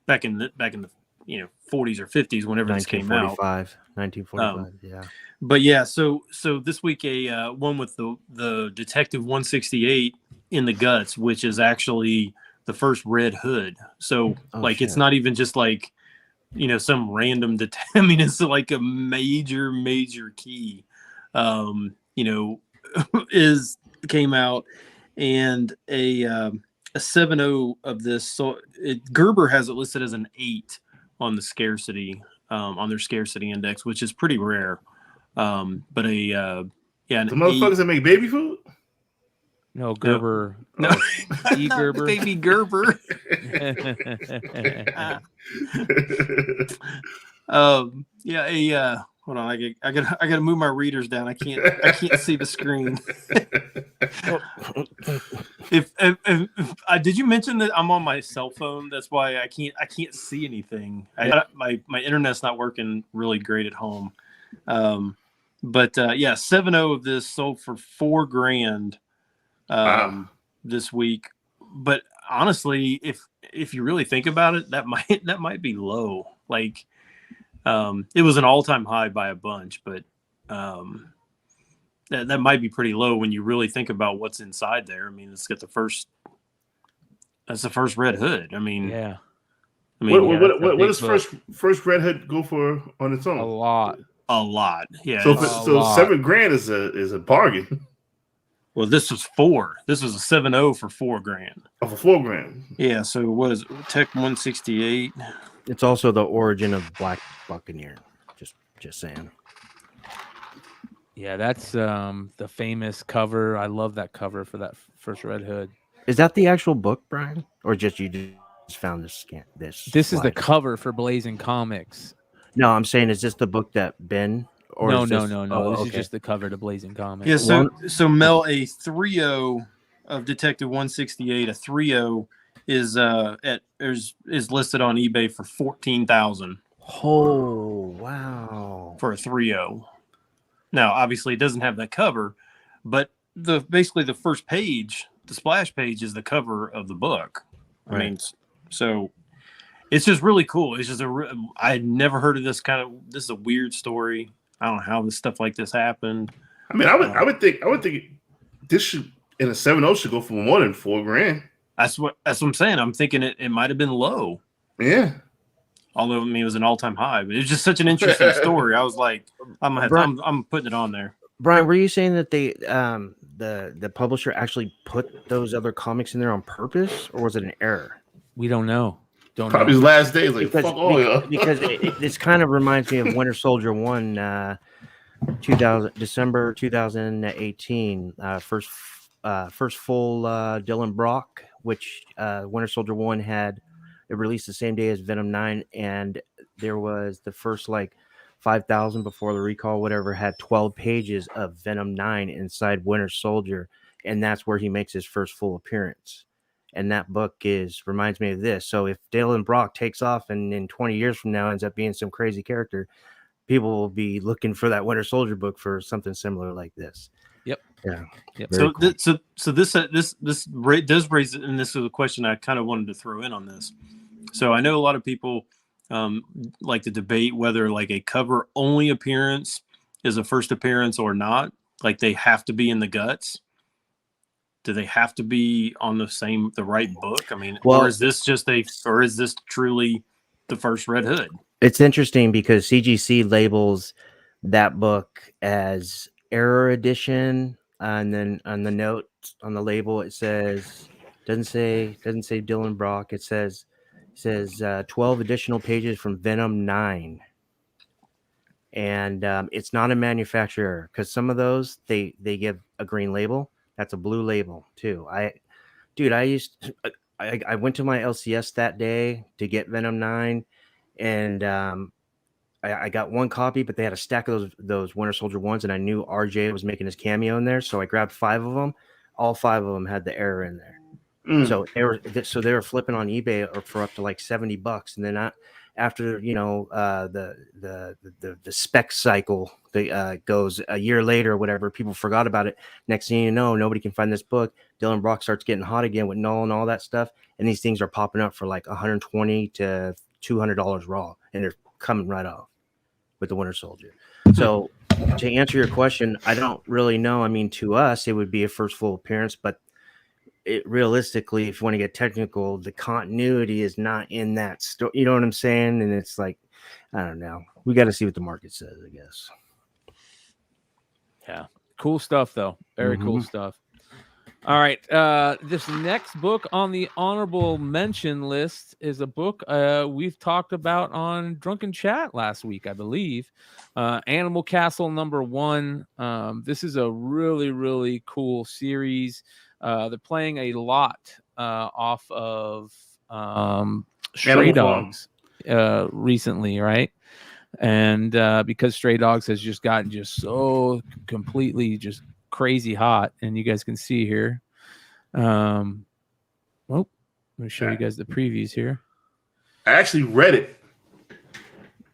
40s or 50s, whenever this came out, 1945. Yeah. But yeah, so this week a one with the Detective 168 in the guts, which is actually the first Red Hood. So it's not even just like some random I mean, it's like a major key, came out, and a 7.0 of this. So Gerber has it listed as an 8 on the scarcity, on their scarcity index, which is pretty rare. But an The motherfuckers 8, that make baby food. No, Gerber. No. E. Gerber. Baby Gerber. Hold on, I gotta move my readers down. I can't see the screen. if did you mention that I'm on my cell phone? That's why I can't see anything. My internet's not working really great at home. 7.0 of this sold for $4,000 this week. But honestly, if you really think about it, that might be low. Like, it was an all-time high by a bunch, but that might be pretty low when you really think about what's inside there. I mean, that's the first Red Hood. I mean, yeah. What does first Red Hood go for on its own? A lot. Yeah. So $7,000 is a bargain. Well, this was 4. This was a 7.0 for $4,000. Oh, for $4,000. Yeah. So what is it? Tech 168? It's also the origin of Black Buccaneer. Just saying. Yeah, that's the famous cover. I love that cover for that first Red Hood. Is that the actual book, Brian, or just you just found this? This is the cover for Blazing Comics. No, I'm saying, is this the book that Ben? Or No. Oh, this okay. is just the cover to Blazing Comics. Yeah. So Mel, a 3.0 of Detective 168, a 3.0 is listed on eBay for $14,000. Oh, wow! For a 3.0. Now, obviously, it doesn't have that cover, but basically the first page, the splash page, is the cover of the book. Right. I mean, so it's just really cool. It's just I had never heard of this this is a weird story. I don't know how this stuff like this happened. I mean, I would think this should, in a 7.0, should go for more than $4,000. That's what I'm saying. I'm thinking it might have been low. Yeah. Although, I mean, it was an all-time high, but it's just such an interesting story. I was like, I'm putting it on there. Brian, were you saying that they the publisher actually put those other comics in there on purpose, or was it an error? We don't know. Probably his last day. Like, because, fuck all y'all. Because this kind of reminds me of Winter Soldier 1, December 2018, first full Dylan Brock, which Winter Soldier 1 had. It released the same day as Venom 9, and there was the first 5,000 before the recall, whatever, had 12 pages of Venom 9 inside Winter Soldier, and that's where he makes his first full appearance. And that book reminds me of this. So if Dylan Brock takes off and in 20 years from now ends up being some crazy character, people will be looking for that Winter Soldier book for something similar like this. Yep. Yeah. Yep. So this does raise, and this is a question I kind of wanted to throw in on this. So I know a lot of people like to debate whether a cover only appearance is a first appearance or not. Like, they have to be in the guts. Do they have to be on the right book? I mean, or is this truly the first Red Hood? It's interesting because CGC labels that book as error edition, and then on the note on the label it doesn't say Dylan Brock. It says 12 additional pages from Venom 9, and it's not a manufacturer, because some of those they give a green label. That's a blue label too. I went to my LCS that day to get Venom 9, and I got one copy, but they had a stack of those Winter Soldier 1s, and I knew RJ was making his cameo in there, so I grabbed 5 of them. All 5 of them had the error in there. So they were flipping on eBay for up to $70, and then after the spec cycle goes a year later or whatever, people forgot about it. Next thing you know, nobody can find this book. Dylan Brock starts getting hot again with Null and all that stuff, and these things are popping up for $120 to $200 raw, and they're coming right off with the Winter Soldier. So to answer your question, I don't really know. I mean, to us, it would be a first full appearance, but realistically, if you want to get technical, the continuity is not in that story. You know what I'm saying? And it's like, I don't know. We got to see what the market says, I guess. Yeah. Cool stuff, though. Very cool stuff. All right. This next book on the honorable mention list is a book we've talked about on Drunken Chat last week, I believe. Animal Castle #1. This is a really, really cool series. They're playing a lot off of Stray Dogs recently, right? And because Stray Dogs has just gotten just so completely just crazy hot, and you guys can see here. Well, let me show you guys the previews here. I actually read it.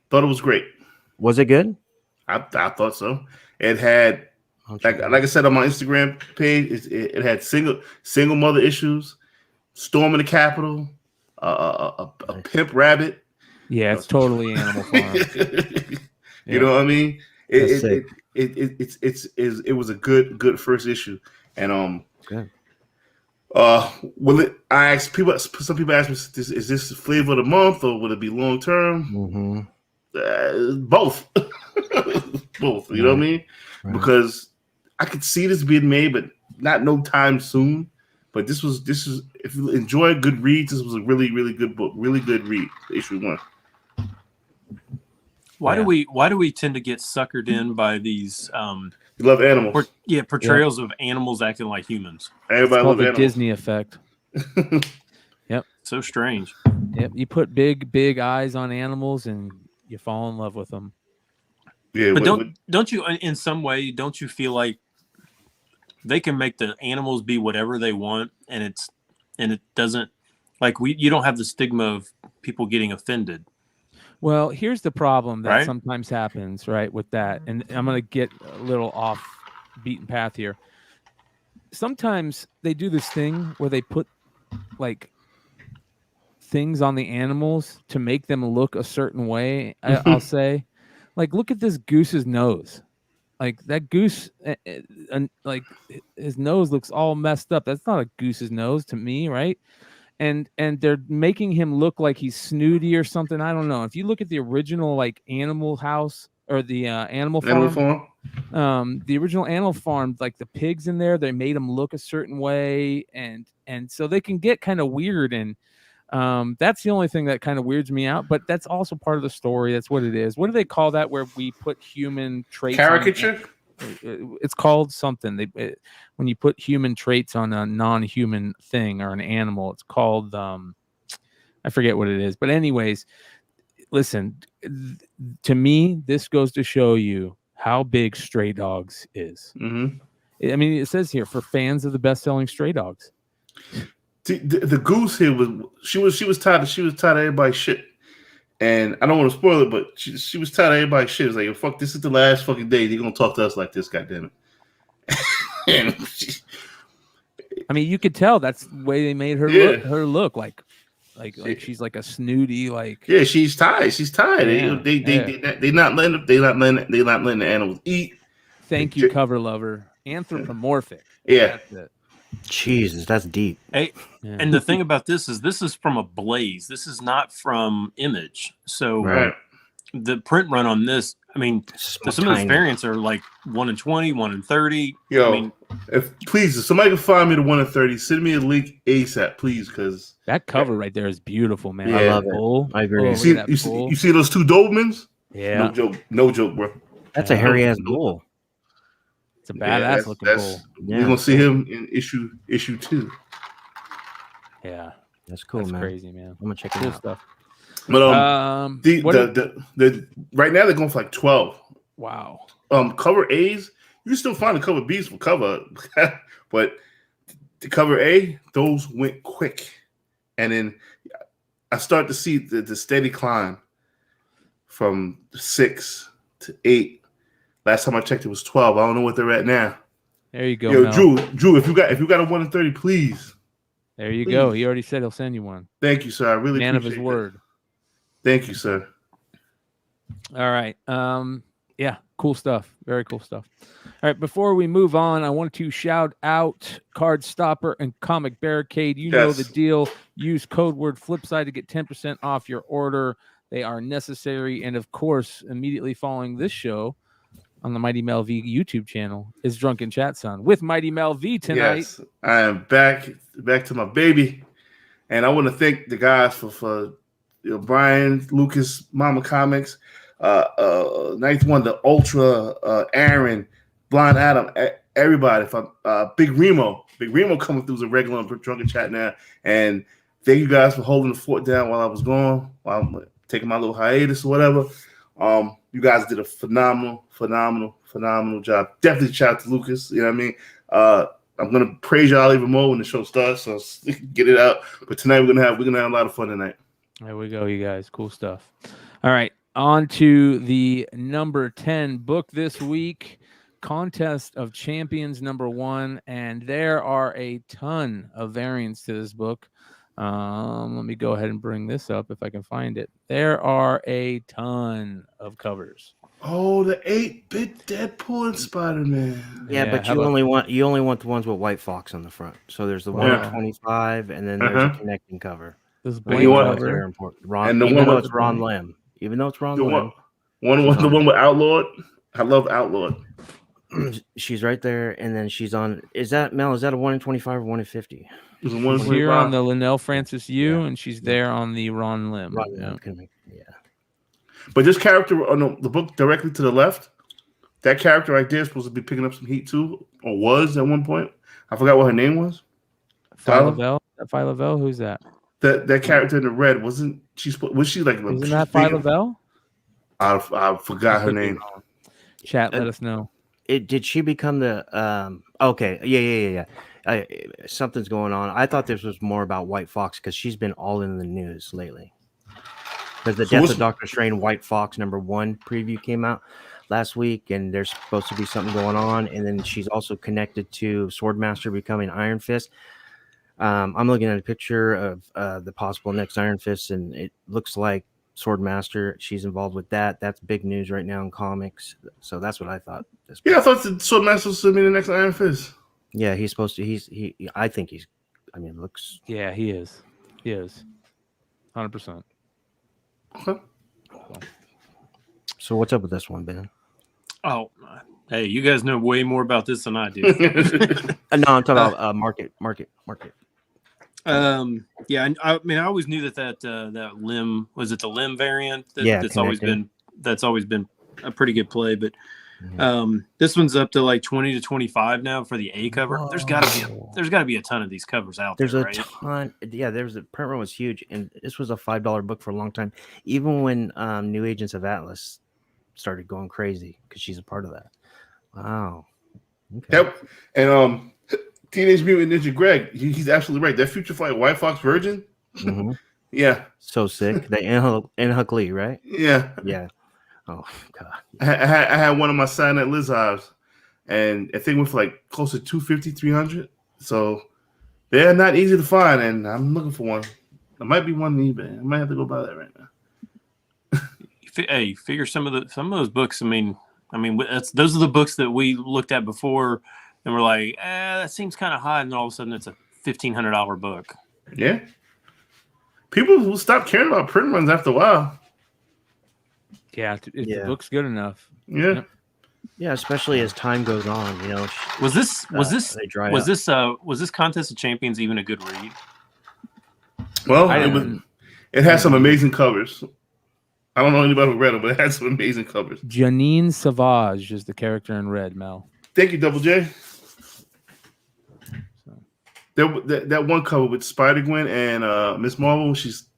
Thought it was great. Was it good? I thought so. It had like I said on my Instagram page, it had single mother issues, storming the Capitol, a pimp rabbit. Yeah, it's totally Animal Farm. You know what I mean? It was a good first issue, and good. Will it? I asked people. Some people ask me, "Is this flavor of the month, or will it be long term?" Both, both. You know what I mean? Right. Because I could see this being made, but not no time soon. But this is if you enjoy good reads, this was a really good book, really good read. Issue 1. Why do we tend to get suckered in by these? You love animals. Portrayals of animals acting like humans. Everybody loves the Disney effect. Yep. So strange. Yep. You put big eyes on animals and you fall in love with them. Yeah. But don't you in some way don't you feel like they can make the animals be whatever they want, and it doesn't like you don't have the stigma of people getting offended. Well, here's the problem that sometimes happens, right, with that. And I'm going to get a little off beaten path here. Sometimes they do this thing where they put like things on the animals to make them look a certain way. I'll say, like, look at this goose's nose. Like that goose, like his nose looks all messed up. That's not a goose's nose to me, right? And they're making him look like he's snooty or something. I don't know. If you look at the original like Animal House or the Animal Farm, the original Animal Farm, like the pigs in there, they made them look a certain way, and so they can get kind of weird, and that's the only thing that kind of weirds me out. But that's also part of the story. That's what it is. What do they call that? Where we put human traits? Caricature. It's called something. When you put human traits on a non-human thing or an animal, it's called I forget what it is. But anyways, listen, to me, this goes to show you how big Stray Dogs is. I mean, it says here for fans of the best-selling Stray Dogs. The goose here was she was tired of everybody's shit. And I don't want to spoil it, but she was tired of everybody's shit. It was like, fuck, this is the last fucking day they're gonna talk to us like this, goddammit. I mean, you could tell that's the way they made her look like she's like a snooty, like she's tired. She's tired. They're not letting the animals eat. Thank you, cover lover. Anthropomorphic. Yeah. That's it. Jesus, that's deep. Hey, and the thing about this is from a Blaze. This is not from Image. So the print run on this, I mean, some of the variants are like 1 in 20, 1 in 30. Yo, I mean, if somebody can find me the 1 in 30, send me a link ASAP, please, because that cover right there is beautiful, man. Yeah. I love it. I agree. You see those 2 Dobermans? Yeah. No joke, bro. That's a hairy ass bull. It's a badass looking bull. You're gonna see him in issue 2. Yeah, that's cool, man. Crazy, man. I'm gonna check it out. Stuff. But the right now they're going for like 12. Wow. Cover A's, you can still find the cover B's for cover, but the cover A, those went quick, and then I start to see the steady climb from 6 to 8. Last time I checked, it was 12. I don't know what they're at now. There you go. Yo, Mel. Drew, if you got a 1 in 30, please. There you go. He already said he'll send you one. Thank you, sir. I really man of his appreciate word. Thank you, sir. All right. Yeah, cool stuff. Very cool stuff. All right, before we move on, I want to shout out Card Stopper and Comic Barricade. You know the deal. Use code word Flipside to get 10% off your order. They are necessary. And of course, immediately following this show on the Mighty Mel V YouTube channel is Drunken Chat Son with Mighty Mel V tonight. Yes, I am back to my baby. And I want to thank the guys for Brian, Lucas, Mama Comics, Ninth One, the Ultra, Aaron, Blind Adam, everybody. Big Remo coming through as a regular on Drunken Chat now. And thank you guys for holding the fort down while I was gone, while I'm taking my little hiatus or whatever. You guys did a phenomenal job. Definitely shout out to Lucas. You know what I mean? I'm gonna praise y'all even more when the show starts, so get it out. But tonight we're gonna have a lot of fun tonight. There we go, you guys. Cool stuff. All right, on to the number 10 book this week, Contest of Champions #1, and there are a ton of variants to this book. Let me go ahead and bring this up if I can find it. There are a ton of covers. Oh, the 8-bit Deadpool and Spider-Man. Yeah, but you only want the ones with White Fox on the front. So there's the 125, and then there's a connecting cover. This big cover. Very important. And even though it's Ron Lim. The one with Outlawed. I love Outlawed. She's right there, and then she's on. Is that Mel? Is that a 1 in 25 or 1 in 50? She's here on the Linnell Francis U, and she's there on the Ron Lim. Yeah. But this character on the book directly to the left, that character right there is supposed to be picking up some heat too, or was at one point. I forgot what her name was. Phyla Lavelle? Who's that? That character in the red wasn't she? Was she like? Isn't that Phyla Lavelle? I forgot her name. Chat, let us know. Did she become the? Okay, yeah. Something's going on. I thought this was more about White Fox because she's been all in the news lately. Because the Death of Dr. Strange White Fox #1 preview came out last week, and there's supposed to be something going on. And then she's also connected to Swordmaster becoming Iron Fist. I'm looking at a picture of the possible next Iron Fist, and it looks like Swordmaster. She's involved with that. That's big news right now in comics. So that's what I thought. I thought the Swordmaster was going to be the next Iron Fist. Yeah, he's supposed to. I think he's. I mean, looks. Yeah, he is. He is. 100%. Okay. So what's up with this one, Ben? Oh, hey, you guys know way more about this than I do. No, I'm talking about market. Yeah, I mean, I always knew that Lim was it the Lim variant. That's always been a pretty good play, but this one's up to like 20 to 25 now for the A cover. Whoa. There's got to be a ton of these covers out there. There's a ton. Yeah, the print run was huge, and this was a $5 book for a long time. Even when New Agents of Atlas started going crazy because she's a part of that. Wow. Okay. Yep. And Teenage Mutant Ninja Greg, he's absolutely right. That Future Flight White Fox Virgin. Mm-hmm. Yeah. So sick. The Mcclay, right? Yeah. Yeah. Oh God. I had one of my Silent Liz hives, and I think went for like close to 250, 300. So they're not easy to find, and I'm looking for one. There might be one on eBay. I might have to go buy that right now. Hey, figure some of those books. I mean, those are the books that we looked at before, and we're like, that seems kind of high, and then all of a sudden it's a $1,500 book. Yeah. People will stop caring about print runs after a while. Yeah, if the book's good enough. Yeah. Yep. Yeah, especially as time goes on, you know. Was this Contest of Champions even a good read? Well, it has some amazing covers. I don't know anybody who read it, but it has some amazing covers. Janine Savage is the character in red, Mel. Thank you, Double J. That one cover with Spider-Gwen and Miss Marvel, she's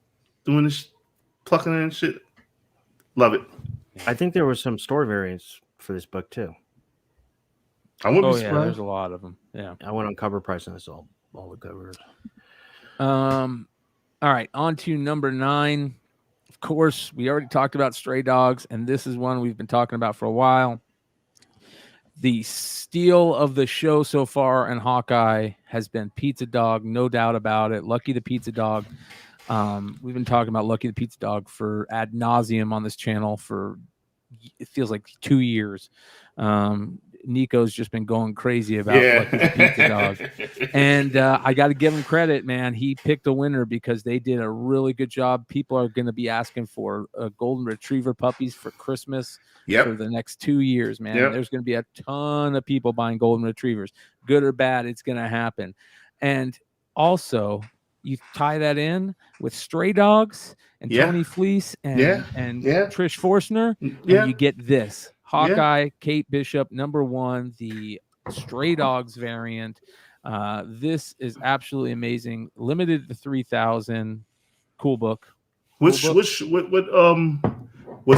doing this, plucking and shit. Love it. I think there were some store variants for this book too. I wouldn't be surprised. Yeah, there's a lot of them. Yeah. I went on cover price and I saw all the covers. All right, on to number 9. Of course, we already talked about Stray Dogs, and this is one we've been talking about for a while. The steal of the show so far in Hawkeye has been Pizza Dog, no doubt about it. Lucky the Pizza Dog. We've been talking about Lucky the Pizza Dog for ad nauseum on this channel for it feels like 2 years. Nico's just been going crazy about Lucky's Pizza Dog. And I got to give him credit, man. He picked a winner because they did a really good job. People are going to be asking for golden retriever puppies for Christmas for the next 2 years, man. There's going to be a ton of people buying golden retrievers. Good or bad, it's going to happen. And also, you tie that in with Stray Dogs and Tony Fleece and Trish Forstner, and you get this. Hawkeye, Kate Bishop, #1, the Stray Dogs variant. This is absolutely amazing. Limited to 3,000. Cool book. What was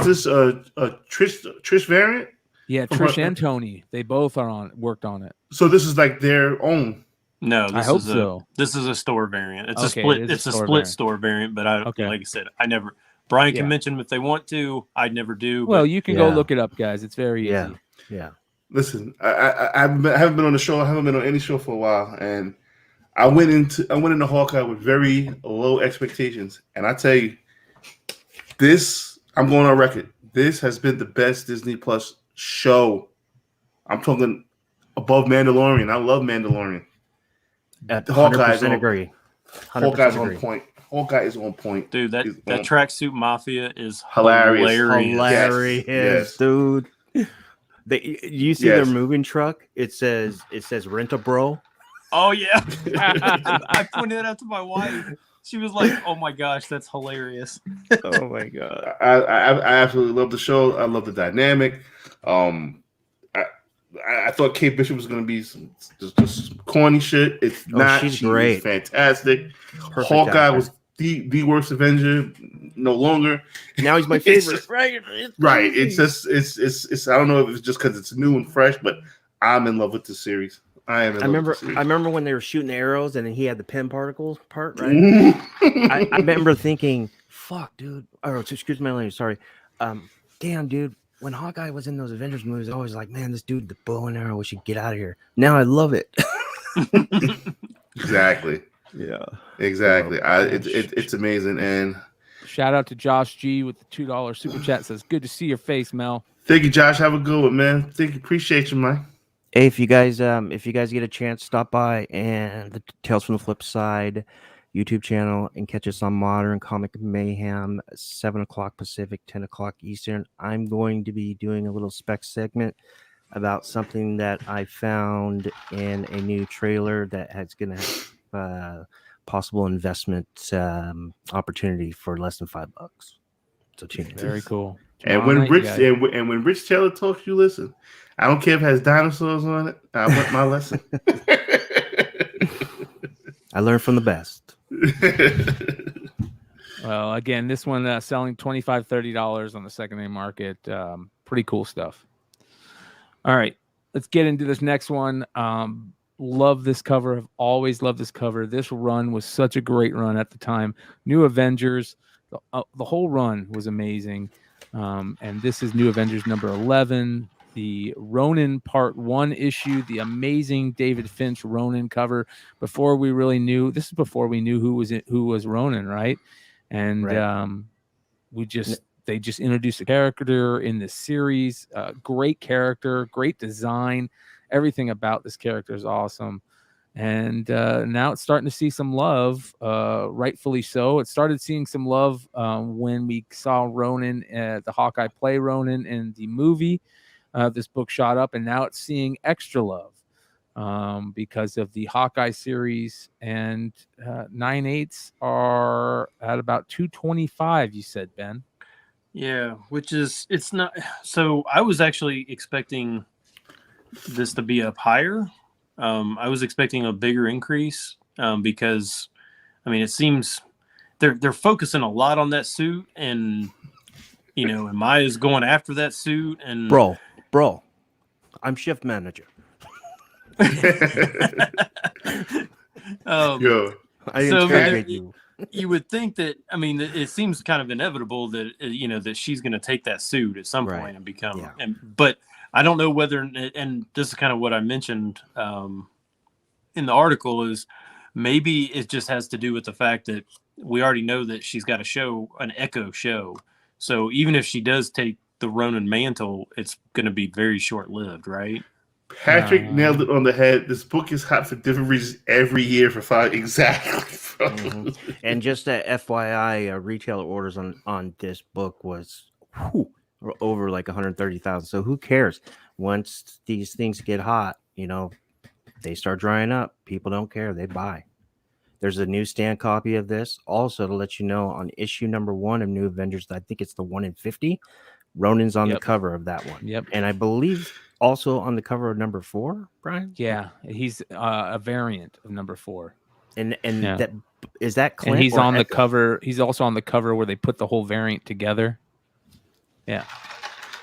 this Trish variant? Yeah, Trish and Tony. They both are worked on it. So this is like their own. No, I hope so. This is a store variant. It's Okay, a split. it is It's a a store split variant. store variant. But like I said, I never. Brian can mention if they want to. I'd never do. Well, but you can go look it up, guys. It's very easy. Yeah. Listen, I haven't been on the show. I haven't been on any show for a while, and I went into Hawkeye with very low expectations. And I tell you, this, I'm going on record. This has been the best Disney Plus show. I'm talking above Mandalorian. I love Mandalorian. Hawkeye's agree. 100% Hawkeye's agree. on point. Hawkeye is on point. Dude, that tracksuit mafia is Hilarious. Hilarious, dude. You see their moving truck? It says rent a bro. Oh yeah. I pointed that out to my wife. She was like, "Oh my gosh, that's hilarious." Oh my god. I absolutely love the show. I love the dynamic. I thought Kate Bishop was going to be just corny shit. It's not. She's great. Fantastic. Perfect Hawkeye actor. was the worst Avenger. No longer. Now he's my favorite. Right. It's just. I don't know if it's just because it's new and fresh, but I'm in love with the series. I remember when they were shooting the arrows and then he had the pin particles part, right? I remember thinking, "Fuck, dude." Oh, excuse my language. Sorry. Damn, dude. When Hawkeye was in those Avengers movies, I was like, "Man, this dude, the bow and arrow, we should get out of here." Now I love it. Exactly. Yeah. Exactly. It's amazing. And shout out to Josh G with the $2 super chat. Says, "Good to see your face, Mel." Thank you, Josh. Have a good one, man. Thank you. Appreciate you, man. Hey, if you guys get a chance, stop by and the Tales from the Flip Side YouTube channel and catch us on Modern Comic Mayhem, 7:00 Pacific, 10:00 Eastern. I'm going to be doing a little spec segment about something that I found in a new trailer that has going to have possible investment opportunity for less than $5. So tune in. Very cool. And when Rich Taylor talks, you listen. I don't care if it has dinosaurs on it. I learned my lesson. I learned from the best. Well, again, this one selling $25, $30 on the secondary market. Pretty cool stuff. All right, let's get into this next one. Love this cover. I've always loved this cover. This run was such a great run at the time. New Avengers, the whole run was amazing. And this is New Avengers #11. The Ronin Part 1 issue, the amazing David Finch Ronin cover. Before we really knew, this is before we knew who was Ronin, right? And they just introduced a character in this series. Great character, great design. Everything about this character is awesome. And now it's starting to see some love, rightfully so. It started seeing some love when we saw Ronin, the Hawkeye play Ronin in the movie. This book shot up, and now it's seeing extra love because of the Hawkeye series. And 9/8 are at about 225. You said, Ben? Yeah, it's not. So I was actually expecting this to be up higher. I was expecting a bigger increase because, I mean, it seems they're focusing a lot on that suit, and and Maya's going after that suit, and Bro, I'm shift manager. I interrogate you. You would think that, I mean, it seems kind of inevitable that that she's going to take that suit at some point and become. Yeah. But I don't know whether, and this is kind of what I mentioned in the article, is maybe it just has to do with the fact that we already know that she's got a show, an Echo show. So even if she does take the Ronin mantle, it's going to be very short lived, right? Patrick nailed it on the head. This book is hot for different reasons every year for 5 exactly. And just a FYI, retail orders on this book was over like 130,000. So who cares? Once these things get hot, they start drying up. People don't care. They buy. There's a newsstand copy of this. Also, to let you know, on issue number 1 of New Avengers, I think it's the 1 in 50. Ronin's on the cover of that one. Yep. And I believe also on the cover of number 4, Brian. Yeah, he's a variant of number 4. And that is that Clint, and he's on the Echo? cover. He's also on the cover where they put the whole variant together. Yeah.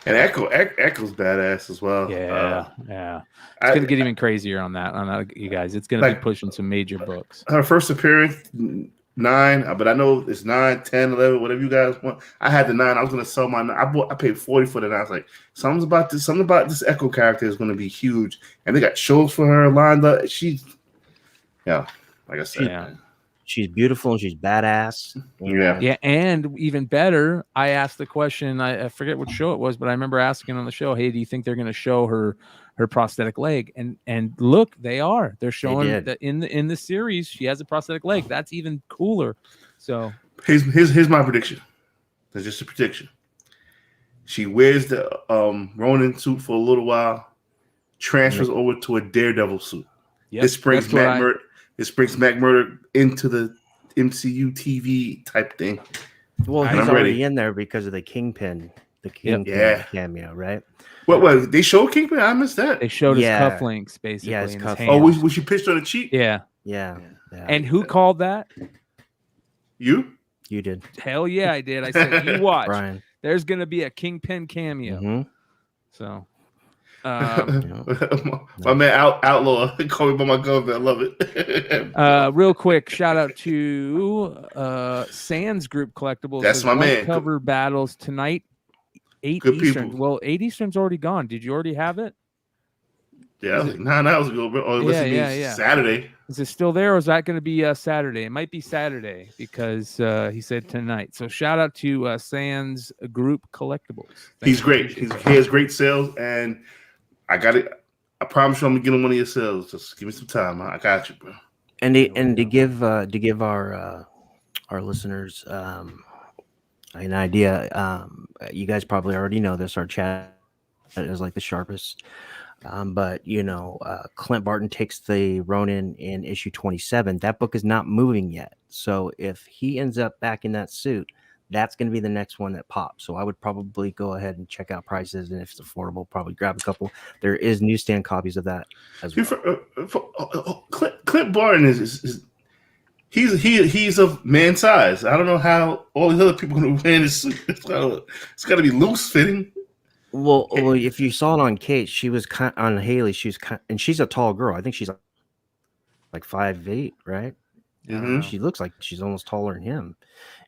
And Echo's badass as well. Yeah. It's going to get even crazier on that, you guys. It's going to be pushing some major books. Her first appearance, 9, but I know it's 9, 10, 11, whatever you guys want. I had the 9. I was going to sell my 9. I paid 40 for the 9. I was like, something about this Echo character is going to be huge. And they got shows for her lined up. Like I said. She's beautiful and she's badass. Yeah, and even better, I asked the question. I forget what show it was, but I remember asking on the show, "Hey, do you think they're going to show her prosthetic leg?" And look, they are. They're showing that in the series she has a prosthetic leg. That's even cooler. So here's my prediction. That's just a prediction. She wears the Ronin suit for a little while, transfers over to a Daredevil suit. Yep, This brings Matt Murdock into the MCU TV type thing. Well, he's already in there because of the Kingpin cameo, right? What? They showed Kingpin? I missed that. They showed his cufflinks, basically. Yeah, his cufflinks. Oh, was she pitched on the cheek? Yeah. And who called that? You? You did. Hell yeah, I did. I said, you watch. Brian. There's going to be a Kingpin cameo. Mm-hmm. So... my man Outlaw call me by my government. I love it. Real quick, shout out to Sands Group Collectibles. That's my man. Cover battles tonight, 8 Good Eastern. people. Well, 8 Eastern's already gone. Did you already have it? Yeah, that was like 9 hours ago. Yeah. Saturday. Is it still there, or is that going to be Saturday? It might be Saturday because he said tonight. So shout out to Sands Group Collectibles. He's great. He has great sales, and I got it. I promise you, I'm gonna get on one of your sales. Just give me some time. I got you, bro. And to give our listeners an idea, you guys probably already know this. Our chat is like the sharpest. But Clint Barton takes the Ronin in issue 27. That book is not moving yet. So if he ends up back in that suit, that's going to be the next one that pops. So I would probably go ahead and check out prices, and if it's affordable, probably grab a couple. There is newsstand copies of that as well. Clint Barton is he's of man size. I don't know how all these other people are going to wear this suit. It's got to be loose fitting. Well, if you saw it on Kate, she was on Haley. And she's a tall girl. I think she's like 5'8", right? Mm-hmm. She looks like she's almost taller than him.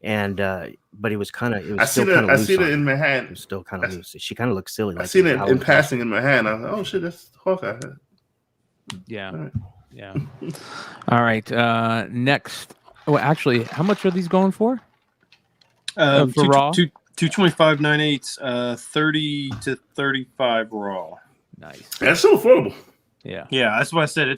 And but it was kind of. I seen it in my hand. It was still kind of loose. She kind of looks silly. I seen it in passing in my hand. I was like, oh shit, that's Hawkeye. Yeah. All right. Yeah. All right. Next. Oh, actually, how much are these going for? For raw? 225 9/8, 30 to 35 raw. Nice. That's so affordable. Yeah. Yeah, that's why I said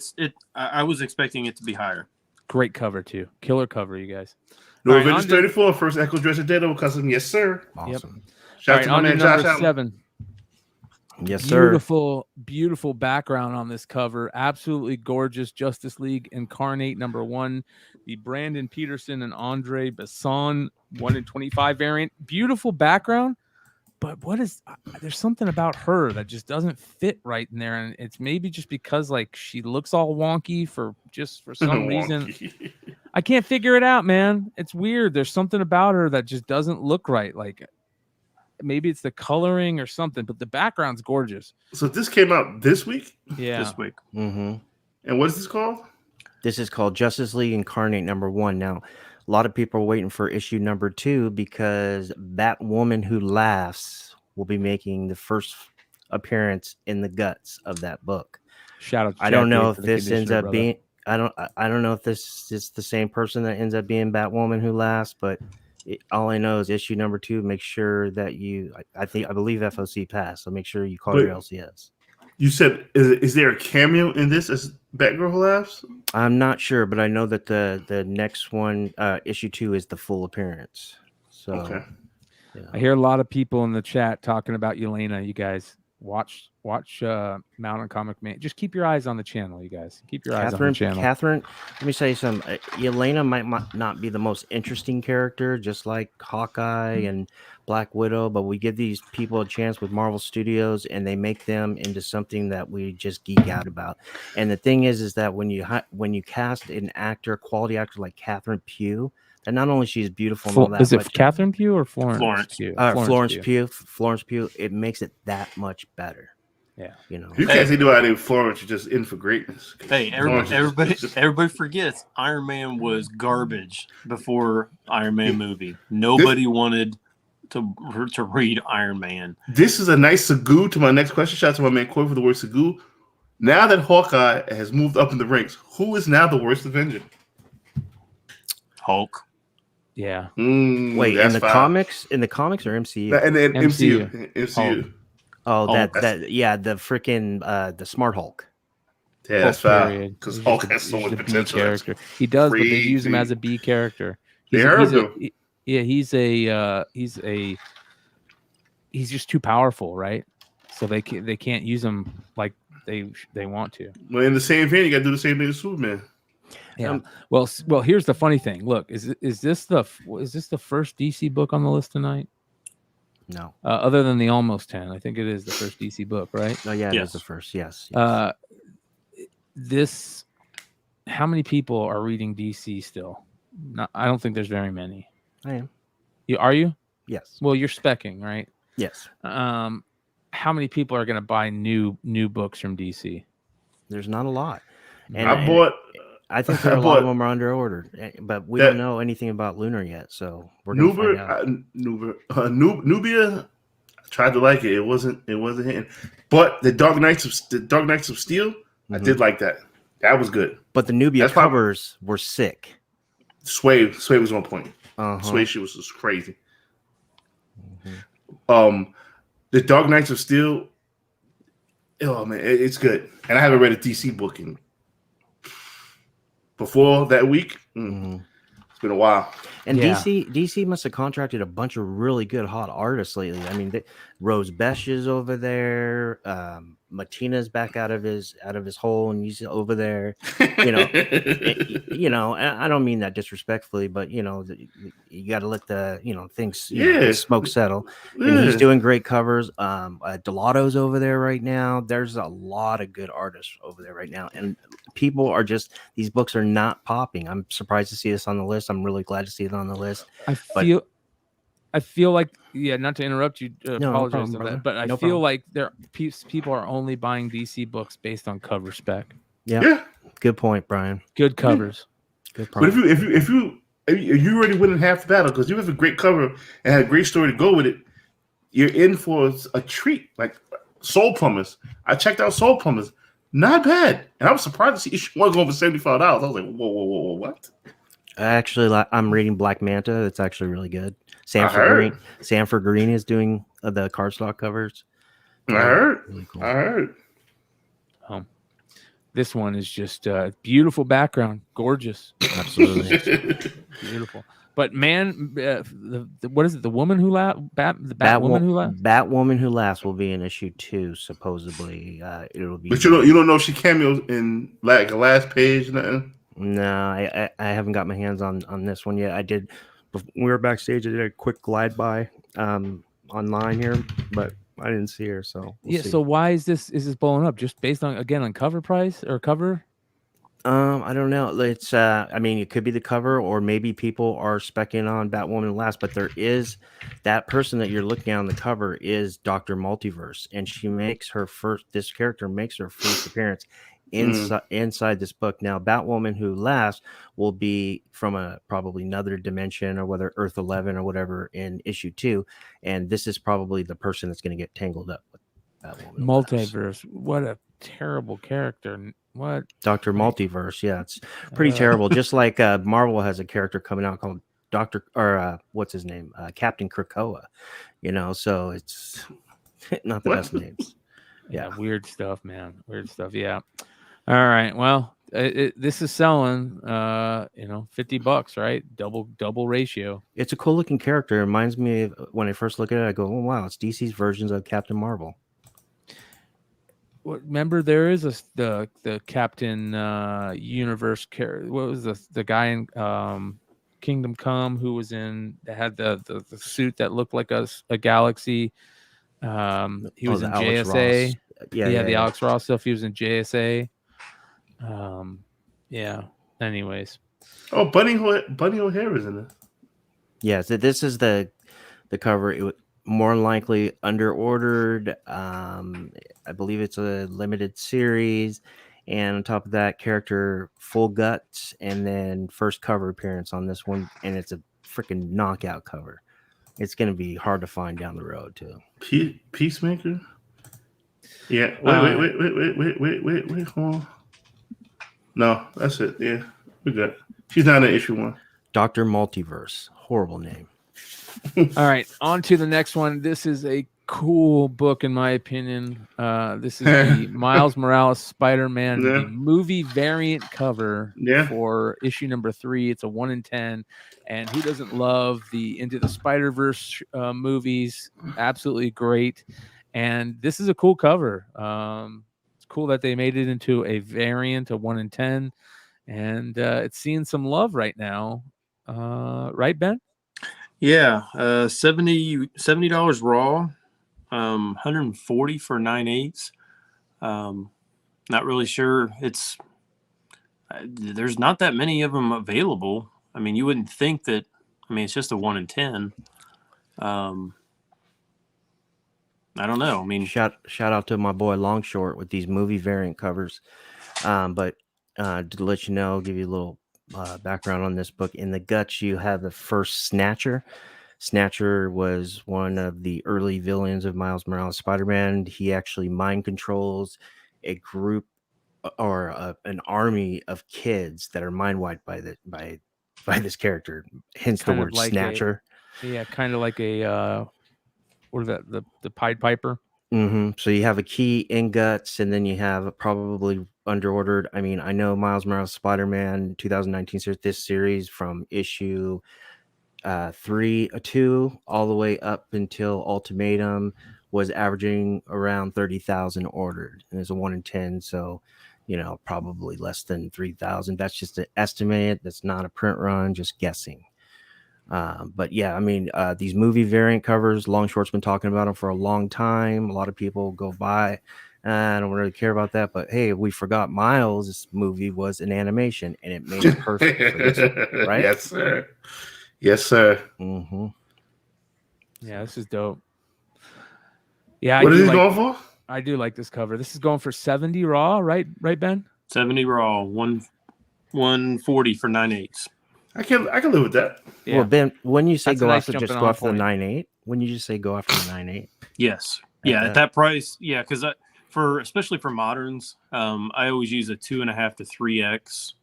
I was expecting it to be higher. Great cover too. Killer cover, you guys. No Avengers 34, first Echo Dresser Data custom. Yes, sir. Awesome. Yep. Shout out to my man Josh number Allen. 7. Yes, sir. Beautiful background on this cover. Absolutely gorgeous. Justice League Incarnate number 1. The Brandon Peterson and Andre Besson 1 in 25 variant. Beautiful background. But there's something about her that just doesn't fit right in there. And it's maybe just because she looks all wonky for some reason. I can't figure it out, man. It's weird. There's something about her that just doesn't look right. Maybe it's the coloring or something, but the background's gorgeous. So this came out this week? Yeah. This week. Mm-hmm. And what is this called? This is called Justice League Incarnate number 1. Now, a lot of people are waiting for issue number 2 because Batwoman Who Laughs will be making the first appearance in the guts of that book. Shout out to I don't know if Jackie this ends up brother. being I don't know if this is the same person that ends up being Batwoman Who Laughs, but All I know is issue number 2. Make sure that I believe FOC passed, so make sure you call your LCS. You said, is there a cameo in this as Batgirl who laughs? I'm not sure, but I know that the next one, issue 2, is the full appearance. So Okay. yeah. I hear a lot of people in the chat talking about Yelena. You guys watch Mountain Comic Man. Just keep your eyes on the channel, you guys. Keep your eyes on the channel. Catherine, let me say something. Yelena might not be the most interesting character, just like Hawkeye and Black Widow, but we give these people a chance with Marvel Studios, and they make them into something that we just geek out about. And the thing is that when you cast an quality actor like Catherine Pugh, and not only she's beautiful and all that, is it Catherine Pugh or Florence Pugh? Florence Pugh. It makes it that much better. Yeah, you can't say nobody named Florence. You're just in for greatness. Hey, everybody forgets Iron Man was garbage before Iron Man movie. Nobody wanted to read Iron Man. This is a nice segue to my next question. Shout out to my man Corey for the word segue. Now that Hawkeye has moved up in the ranks, who is now the worst Avenger? Hulk. Yeah. Wait, in the comics or MCU? In the MCU. Oh, the freaking the Smart Hulk. Yeah, that's fine. Because Hulk has so much potential. Character. He does, but they use him as a B character. He's just too powerful, right? So they can't use him like they want to. Well, in the same vein, you got to do the same thing with Superman. Yeah. Well, here's the funny thing. Look, is this the first DC book on the list tonight? No. Other than the Almost 10, I think it is the first DC book, right? Oh yeah, it is the first. Yes. How many people are reading DC still? I don't think there's very many. I am. Are you? Yes. Well, you're specking, right? Yes. How many people are going to buy new books from DC? There's not a lot. And I think a lot of them are under ordered, but we don't know anything about Lunar yet, so we're going to find out. Nubia, I tried to like it. It wasn't hitting. But the Dark Knights of Steel, I did like that. That was good. But the Nubia covers were sick. Sway was on point. Sway shit was just crazy. The Dark Knights of Steel, oh man, it's good. And I haven't read a DC book in before that week. It's been a while. And DC must have contracted a bunch of really good hot artists lately. I mean, Rose Besh is over there. Matina's back out of his hole, and he's over there. You know, I don't mean that disrespectfully, but you got to let the things the smoke settle. And he's doing great covers. Delato's over there right now. There's a lot of good artists over there right now, and people are these books are not popping. I'm surprised to see this on the list. I'm really glad to see it on the list. I feel like, not to interrupt you, apologize no problem, but I feel like people are only buying DC books based on cover spec. Yeah. Good point, Brian. Good covers. Good point. But if you already winning half the battle because you have a great cover and had a great story to go with it, you're in for a treat. Like Soul Plumbers. I checked out Soul Plumbers. Not bad. And I was surprised to see issue 1 going for $75. I was like, whoa, what? Actually, I'm reading Black Manta. It's actually really good. Sanford Green is doing the cardstock covers. I heard. Really cool. I heard. This one is just beautiful background, gorgeous, Absolutely beautiful. But man, what is it? The woman who laughs. Batwoman who laughs. Batwoman Who Laughs will be in issue 2, supposedly. It'll be. But you don't know if she cameos in like a last page, nothing. No, I haven't got my hands on this one yet. I did. We were backstage. I did a quick glide by online here, but I didn't see her. So we'll see. So why is this blowing up? Just based on cover price or cover? I don't know. It's I mean, it could be the cover, or maybe people are specking on Batwoman last. But there is that person that you're looking at on the cover is Dr. Multiverse, and she makes her first. This character makes her first appearance inside this book. Now, Batwoman Who Laughs will be from probably another dimension, or whether Earth 11 or whatever in issue 2, and this is probably the person that's going to get tangled up with Batwoman. Multiverse. What a terrible character. What? Dr. Multiverse. Yeah, it's pretty terrible. Just like Marvel has a character coming out called Doctor or what's his name, Captain Krakoa. So it's not the best names. Yeah, weird stuff, man. Weird stuff. Yeah. All right. Well, this is selling, $50, right? Double ratio. It's a cool looking character. It reminds me of when I first look at it, I go, oh, wow, it's DC's versions of Captain Marvel. Remember, there is the Captain Universe character. What was the guy in Kingdom Come who was that had the suit that looked like a galaxy? He was in JSA. Yeah, the Alex Ross stuff. He was in JSA. Yeah. Anyways. Oh, Bunny O'Hare is in it. Yeah, so this is the cover. It would more than likely under ordered. I believe it's a limited series, and on top of that, character full guts, and then first cover appearance on this one, and it's a freaking knockout cover. It's going to be hard to find down the road too. Peacemaker. Yeah. Wait. Hold on. No, that's it. Yeah, we good. She's not in issue 1. Dr. Multiverse. Horrible name. All right, on to the next one. This is a cool book, in my opinion. This is the Miles Morales Spider-Man the movie variant cover for issue number 3. It's a 1 in 10. And who doesn't love the Into the Spider-Verse movies? Absolutely great. And this is a cool cover. It's cool that they made it into a variant, a 1 in 10. And it's seeing some love right now. Right, Ben? Yeah, $70 raw, $140 for 9/8. Not really sure. There's not that many of them available. I mean, you wouldn't think that. I mean, it's just a 1 in 10. I don't know. I mean, shout out to my boy Longshort with these movie variant covers. But to let you know, give you a little background on this book. In the guts, you have the first Snatcher. Snatcher was one of the early villains of Miles Morales Spider-Man. He actually mind controls a group or an army of kids that are mind wiped by this character. Hence the word like Snatcher. Kind of like a what is that? The Pied Piper. Mm-hmm. So you have a key in guts, and then you have probably underordered. I mean, I know Miles Morales Spider-Man 2019 series, this series from issue 2 all the way up until Ultimatum was averaging around 30,000 ordered, and it's a 1 in 10. So, probably less than 3,000. That's just an estimate. That's not a print run, just guessing. But yeah, I mean, these movie variant covers, Longshort's been talking about them for a long time. A lot of people go by. I don't really care about that, but hey, we forgot Miles' movie was an animation, and it made it perfect for this one, right? Yes, sir. Yes, sir. Mm-hmm. Yeah, this is dope. Yeah, what is it going for? I do like this cover. This is going for 70 raw, right, Ben? 70 raw, 140 for 9/8. I can live with that. Yeah. Well, Ben, when you say that's go after, just go after the 9/8. When you just say go after the 9/8. Yes. At that price, yeah, because especially for moderns, I always use a 2.5 to 3x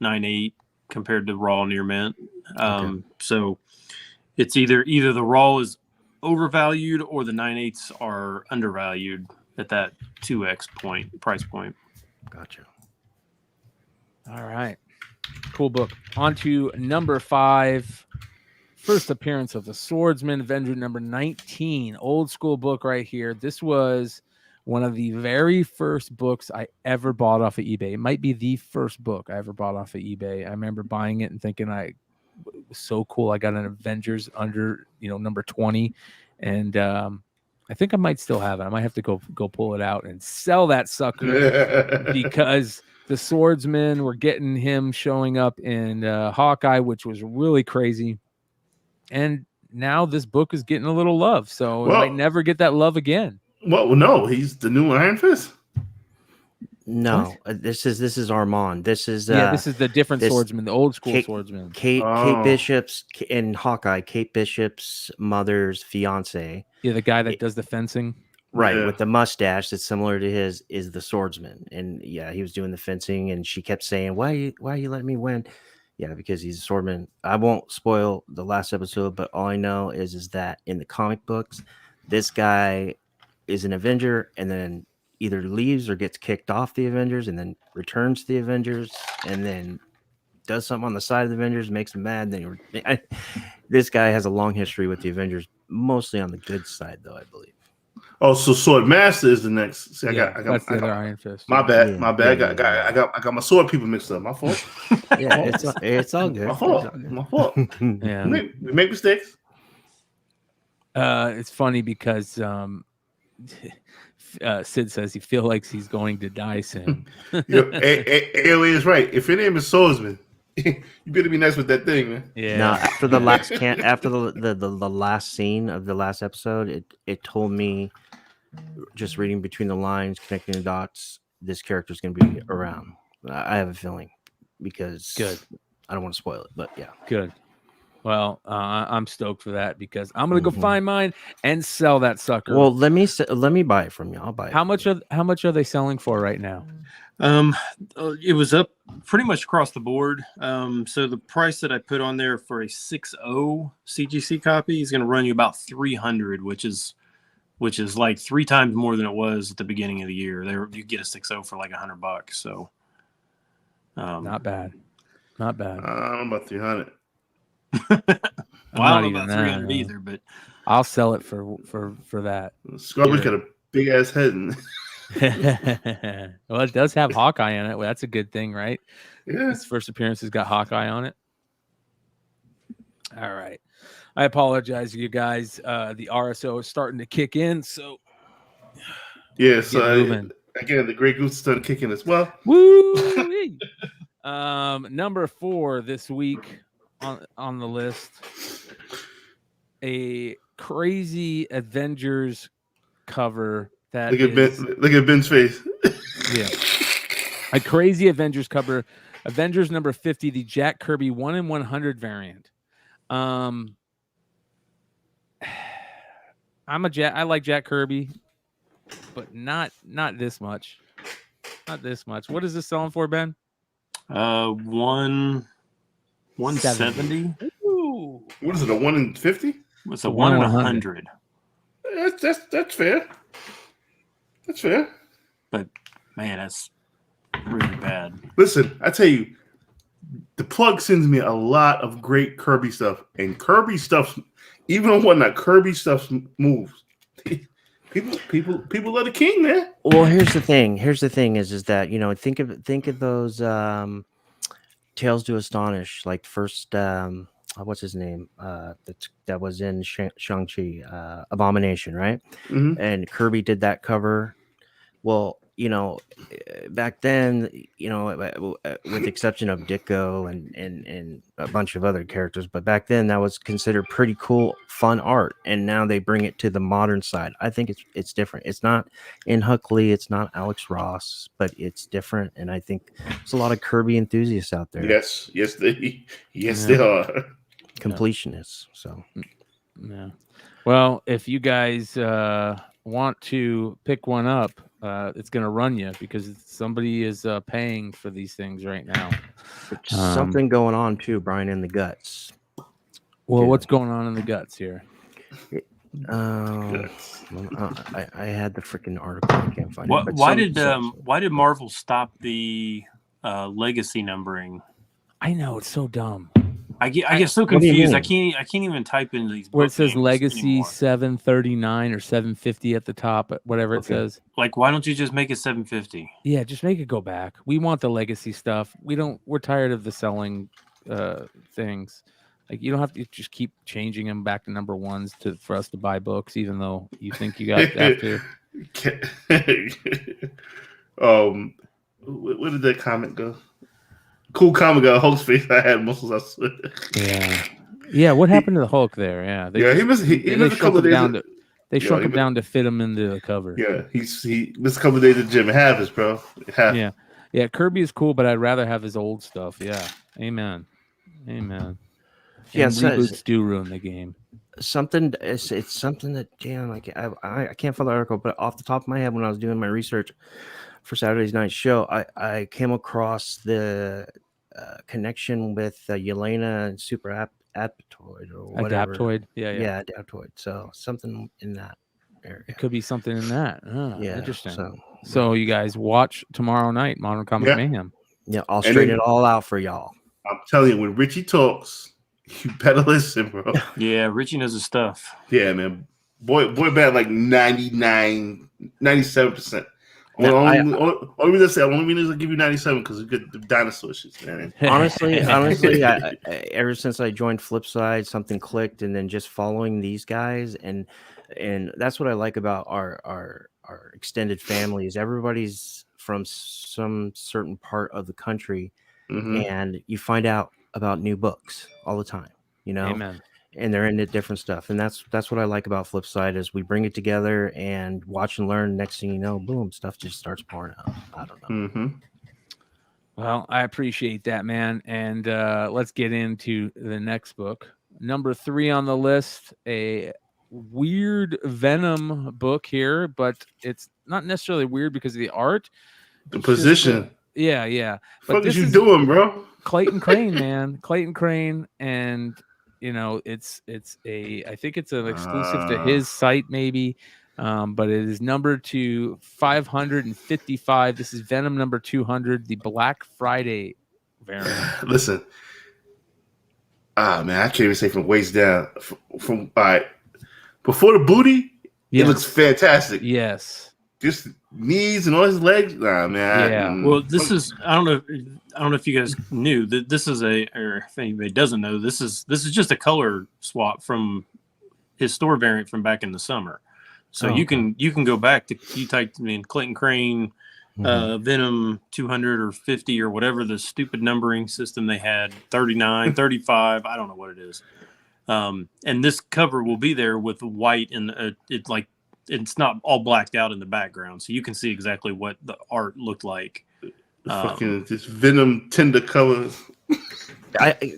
9/8 compared to raw near mint. So it's either the raw is overvalued or the 9/8s are undervalued at that 2x price point. Gotcha. All right. Cool book. On to number 5. First appearance of the Swordsman, Avenger number 19. Old school book right here. This was one of the very first books I ever bought off of eBay. It might be the first book I ever bought off of eBay. I remember buying it and thinking it was so cool. I got an Avengers under, number 20. And I think I might still have it. I might have to go pull it out and sell that sucker because the Swordsman, we're getting him showing up in Hawkeye, which was really crazy. And now this book is getting a little love. So it might never get that love again. Well, no, he's the new Iron Fist. No, this is Armand. This is this is the different Swordsman, the old school Swordsman. Kate Bishop's in Hawkeye. Kate Bishop's mother's fiance. Yeah, the guy that does the fencing. Right, with the mustache that's similar to his is the Swordsman. And yeah, he was doing the fencing, and she kept saying, Why you letting me win? Yeah, because he's a swordman. I won't spoil the last episode, but all I know is that in the comic books, this guy is an Avenger and then either leaves or gets kicked off the Avengers and then returns to the Avengers and then does something on the side of the Avengers, makes them mad. This guy has a long history with the Avengers, mostly on the good side, though, I believe. Oh, so Sword Master is the next. See, that's the other Iron Fist. My bad. Yeah, My bad. yeah, I got my sword people mixed up. My fault. Yeah, it's all good. My fault. My fault. Yeah. We make mistakes. It's funny because Sid says he feels like he's going to die soon. AOA is right. If your name is Swordsman, you better be nice with that thing, man. Yeah. Now, after the last after the last scene of the last episode, it told me, just reading between the lines, connecting the dots, this character is going to be around. I have a feeling, because Good. I don't want to spoil it, but yeah. Good. Well, I'm stoked for that because I'm gonna go find mine and sell that sucker. Well, let me buy it from you. I'll buy it. How much are they selling for right now? It was up pretty much across the board. So the price that I put on there for a 6.0 CGC copy is going to run you about $300, which is like 3 times more than it was at the beginning of the year. You get a 6.0 for like $100. So, Not bad. I don't know about 300. Well, I don't know about 300 that, either, but I'll sell it for that. Scarlet's got a big ass head. Well, it does have Hawkeye in it. Well, that's a good thing, right? Yeah. His first appearance has got Hawkeye on it. All right. I apologize, you guys. The RSO is starting to kick in, so Yeah, so moving. again, the Grey Goose is starting to kick in as well. Woo! Number 4 this week on the list, a crazy Avengers cover that look at Ben's face. Yeah, a crazy Avengers cover, Avengers number 50, the Jack Kirby 1 in 100 variant. I like Jack Kirby, but not this much. Not this much. What is this selling for, Ben? 170. Ooh. What is it? A 1 in 50? It's a 1 in 100. That's fair. That's fair. But man, that's really bad. Listen, I tell you, the plug sends me a lot of great Kirby stuff, and Kirby stuff, even on whatnot, Kirby stuff moves. People love the king, man. Well, here's the thing is that, you know, think of those Tales to Astonish, like first what's his name, that was in Shang-Chi, Abomination, right? Mm-hmm. And Kirby did that cover. Well, you know, back then, you know, with the exception of Ditko and a bunch of other characters, but back then that was considered pretty cool, fun art. And now they bring it to the modern side. I think it's different. It's not in Mcclay, it's not Alex Ross, but it's different. And I think there's a lot of Kirby enthusiasts out there. Yes, they are Completionists. So, yeah. Well, if you guys want to pick one up, it's going to run you because somebody is paying for these things right now. Something going on too, Brian, in the guts. Well, what's going on in the guts here? I had the freaking article. I can't find it. Why did Marvel stop the legacy numbering? I know, it's so dumb. I get so confused. I can't even type into these where it says legacy anymore. 739 or 750 at the top, whatever it says. Like, why don't you just make it 750? Yeah, just make it go back. We want the legacy stuff. We're tired of the selling things. Like, you don't have to just keep changing them back to number ones for us to buy books, even though you think you have to. Where did that comment go? Cool comment got a Hulk's face. I had muscles. I swear. Yeah. What happened to the Hulk there? Yeah, he missed a couple of days. They shrunk him down to fit him into the cover. Yeah, he missed a couple of days at the gym. Have his, bro. Yeah. Kirby is cool, but I'd rather have his old stuff. Yeah, amen. Yeah, reboots do ruin the game. It's something that, damn, like I can't find the article, but off the top of my head, when I was doing my research for Saturday's night show, I came across the connection with Yelena and Super Aptoid or whatever. Adaptoid. Yeah. Adaptoid. So something in that area. It could be something in that. Yeah, Interesting. So you guys watch tomorrow night, Modern Comic Mayhem. Yeah, I'll straighten it all out for y'all. I'm telling you, when Richie talks, you better listen, bro. Yeah, Richie knows his stuff. Yeah, man. Boy bad like 97%. Only reason I give you 97 because we get the dinosaur shit, man. Honestly, I ever since I joined Flipside, something clicked, and then just following these guys, and that's what I like about our extended family is everybody's from some certain part of the country, and you find out about new books all the time, you know. Amen. And they're into different stuff, and that's what I like about Flipside is we bring it together and watch and learn. Next thing you know, boom, stuff just starts pouring out. I don't know. Well, I appreciate that, man. And let's get into the next book. Number 3 on the list, a weird Venom book here, but it's not necessarily weird because of the art. The position. Yeah. What is you doing, bro? Clayton Crane, man. Clayton Crane, and you know, I think it's an exclusive to his site, maybe. But it is number 555. This is Venom number 200, the Black Friday variant. Listen, man, I can't even say from waist down. From before the booty, it looks fantastic. Yes. Just knees and all his legs. Nah, man. Yeah. Well, this is I don't know if you guys knew that this is or if anybody doesn't know, this is just a color swap from his store variant from back in the summer. So you can go back to you typed in Clayton Crane, Venom 200 or 50 or whatever the stupid numbering system they had, 39, 35, I don't know what it is. And this cover will be there with white and it's not all blacked out in the background, so you can see exactly what the art looked like. Fucking this Venom tender colors.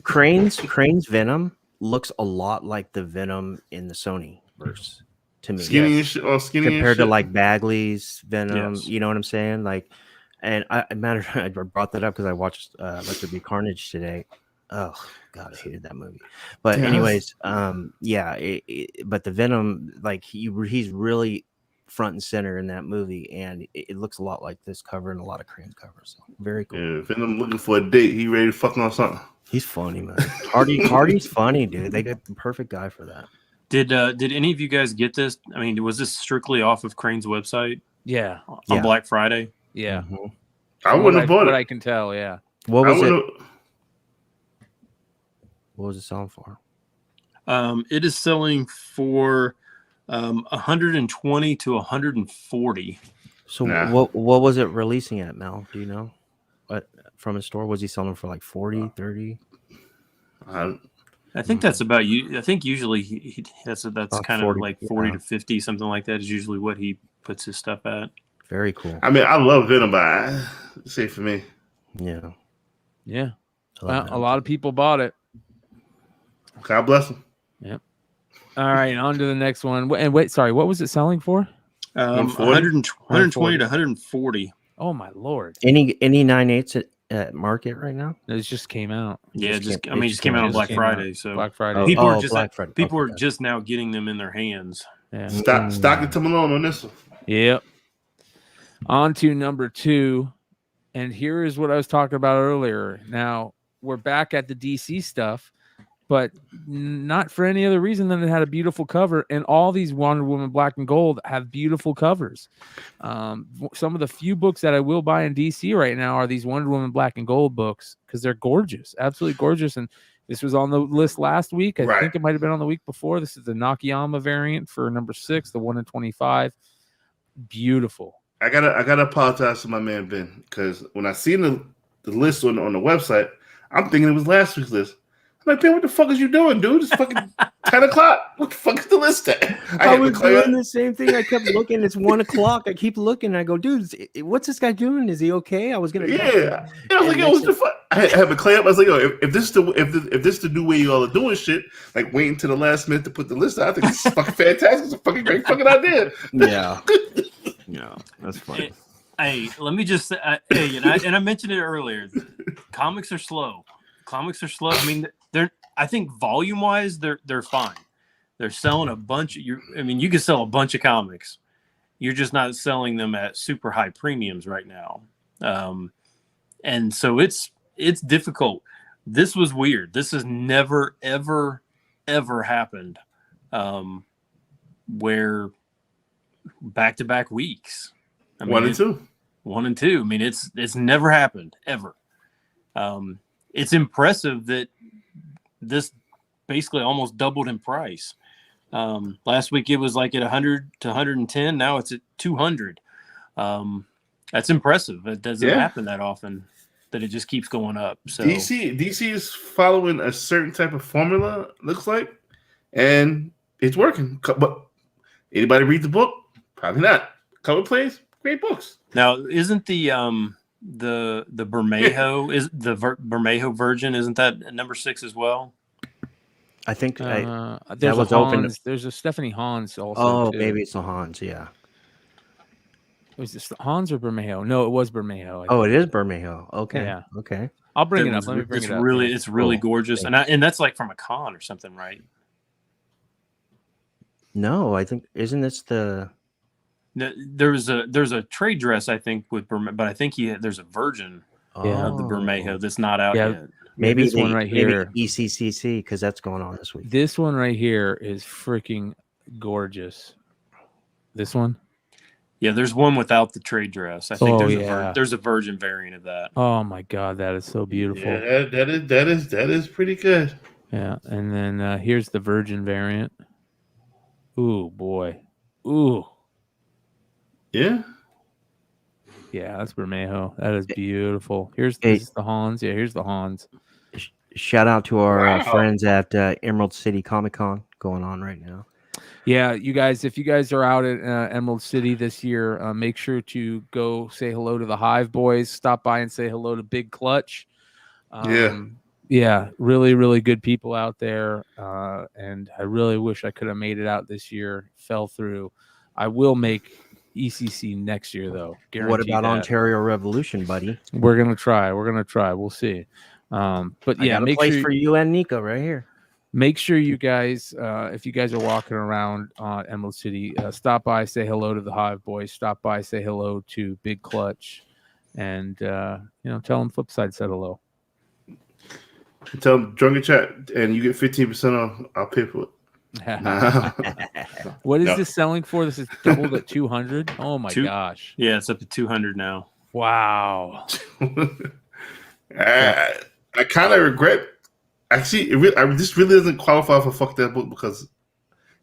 Crane's Venom looks a lot like the Venom in the Sony verse to me. Skinny compared to like Bagley's Venom. Yes. You know what I'm saying? Like, and I brought that up because I watched Let There Be Carnage today. Oh God, I hated that movie. But anyways, but the Venom, like he's really front and center in that movie, and it looks a lot like this cover and a lot of Crane's covers. So very cool. Yeah, Venom looking for a date. He ready to fuck on something. He's funny, man. Hardy's funny, dude. They got the perfect guy for that. Did any of you guys get this? I mean, was this strictly off of Crane's website? Yeah. On Black Friday? Yeah. I wouldn't have bought it. I can tell, yeah. What was it? What was it selling for? It is selling for 120 to 140. So what was it releasing at, Mel? Do you know? What from a store was he selling for like 40, 30? I think that's about you. I think usually that's kind 40, of like 40 to 50, something like that is usually what he puts his stuff at. Very cool. I mean, I love Venom, but say for me. Yeah. Yeah. Well, a lot of people bought it. God bless him. Yep. All right, on to the next one. And wait, sorry, what was it selling for? 120 to 140. Oh my Lord! Any 9/8 at market right now? It just came out. Yeah, it just came out on Black Friday. So Black Friday. People are just now getting them in their hands. Yeah. Stock it to Malone on this one. Yep. On to number 2, and here is what I was talking about earlier. Now we're back at the DC stuff, but not for any other reason than it had a beautiful cover, and all these Wonder Woman Black and Gold have beautiful covers. Some of the few books that I will buy in DC right now are these Wonder Woman Black and Gold books because they're gorgeous, absolutely gorgeous. And this was on the list last week. I think it might have been on the week before. This is the Nakayama variant for number 6, the 1 in 25. Beautiful. I gotta apologize to my man Ben because when I seen the list on the website, I'm thinking it was last week's list. I'm like, Ben, what the fuck is you doing, dude? It's fucking 10 o'clock. What the fuck is the list at? I was doing the same thing. I kept looking. It's 1 o'clock. I keep looking. I go, dude, what's this guy doing? Is he okay? I was gonna. Yeah. I was like, yo, what's the fuck? I had Mcclay up. I was like, yo, if this the new way you all are doing shit, like waiting to the last minute to put the list out, I think this is fucking fantastic. It's a fucking great fucking idea. Yeah. Yeah, that's funny. Hey, let me just say, and I mentioned it earlier. comics are slow. Comics are slow. I mean, I think volume wise, they're fine. They're selling a bunch. You can sell a bunch of comics. You're just not selling them at super high premiums right now. And so it's difficult. This was weird. This has never, ever, ever happened. Where back-to-back weeks. 1 and 2. 1 and 2. I mean, it's never happened ever. It's impressive that this basically almost doubled in price. Last week it was like at 100 to 110. Now it's at 200. That's impressive. It doesn't happen that often that it just keeps going up. So DC is following a certain type of formula, looks like, and it's working. But anybody read the book? Probably not. Cover plays, great books. Now, isn't the Bermejo is the Bermejo Virgin? Isn't that number 6 as well? I think there's that was open. There's a Stephanie Hans also. Oh, too. maybe it's a Hans. Yeah. Was this Hans or Bermejo? No, it was Bermejo. Oh, it is Bermejo. Okay. Yeah. Okay. I'll bring it up. Let me bring it up. It's really gorgeous, and that's like from a con or something, right? No, I think isn't this the. There's a trade dress I think with Bermejo, but I think there's a Virgin of the Bermejo that's not out yet. Maybe this one right here, ECCC, because that's going on this week. This one right here is freaking gorgeous. This one. Yeah, there's one without the trade dress. I think there's a Virgin variant of that. Oh my God, that is so beautiful. Yeah, that is pretty good. Yeah, and then here's the Virgin variant. Ooh boy, ooh. Yeah. Yeah, that's Bermejo. That is beautiful. This is the Hans. Yeah, here's the Hans. Shout out to our friends at Emerald City Comic Con going on right now. Yeah, you guys, if you guys are out at Emerald City this year, make sure to go say hello to the Hive Boys. Stop by and say hello to Big Clutch. Yeah, really, really good people out there. And I really wish I could have made it out this year. Fell through. I will make ECC next year, though. What about Ontario Revolution, buddy? We're gonna try. We'll see. But yeah, make place for you and Nico right here. Make sure you guys, if you guys are walking around Emerald City, stop by, say hello to the Hive Boys. Stop by, say hello to Big Clutch, and tell them Flipside said hello. Tell them Drunken Chat, and you get 15% off. I'll pay for it. What is this selling for? This is doubled at 200. Oh my gosh! Yeah, it's up to 200 now. Wow. I kind of regret. Actually, this really doesn't qualify for fuck that book because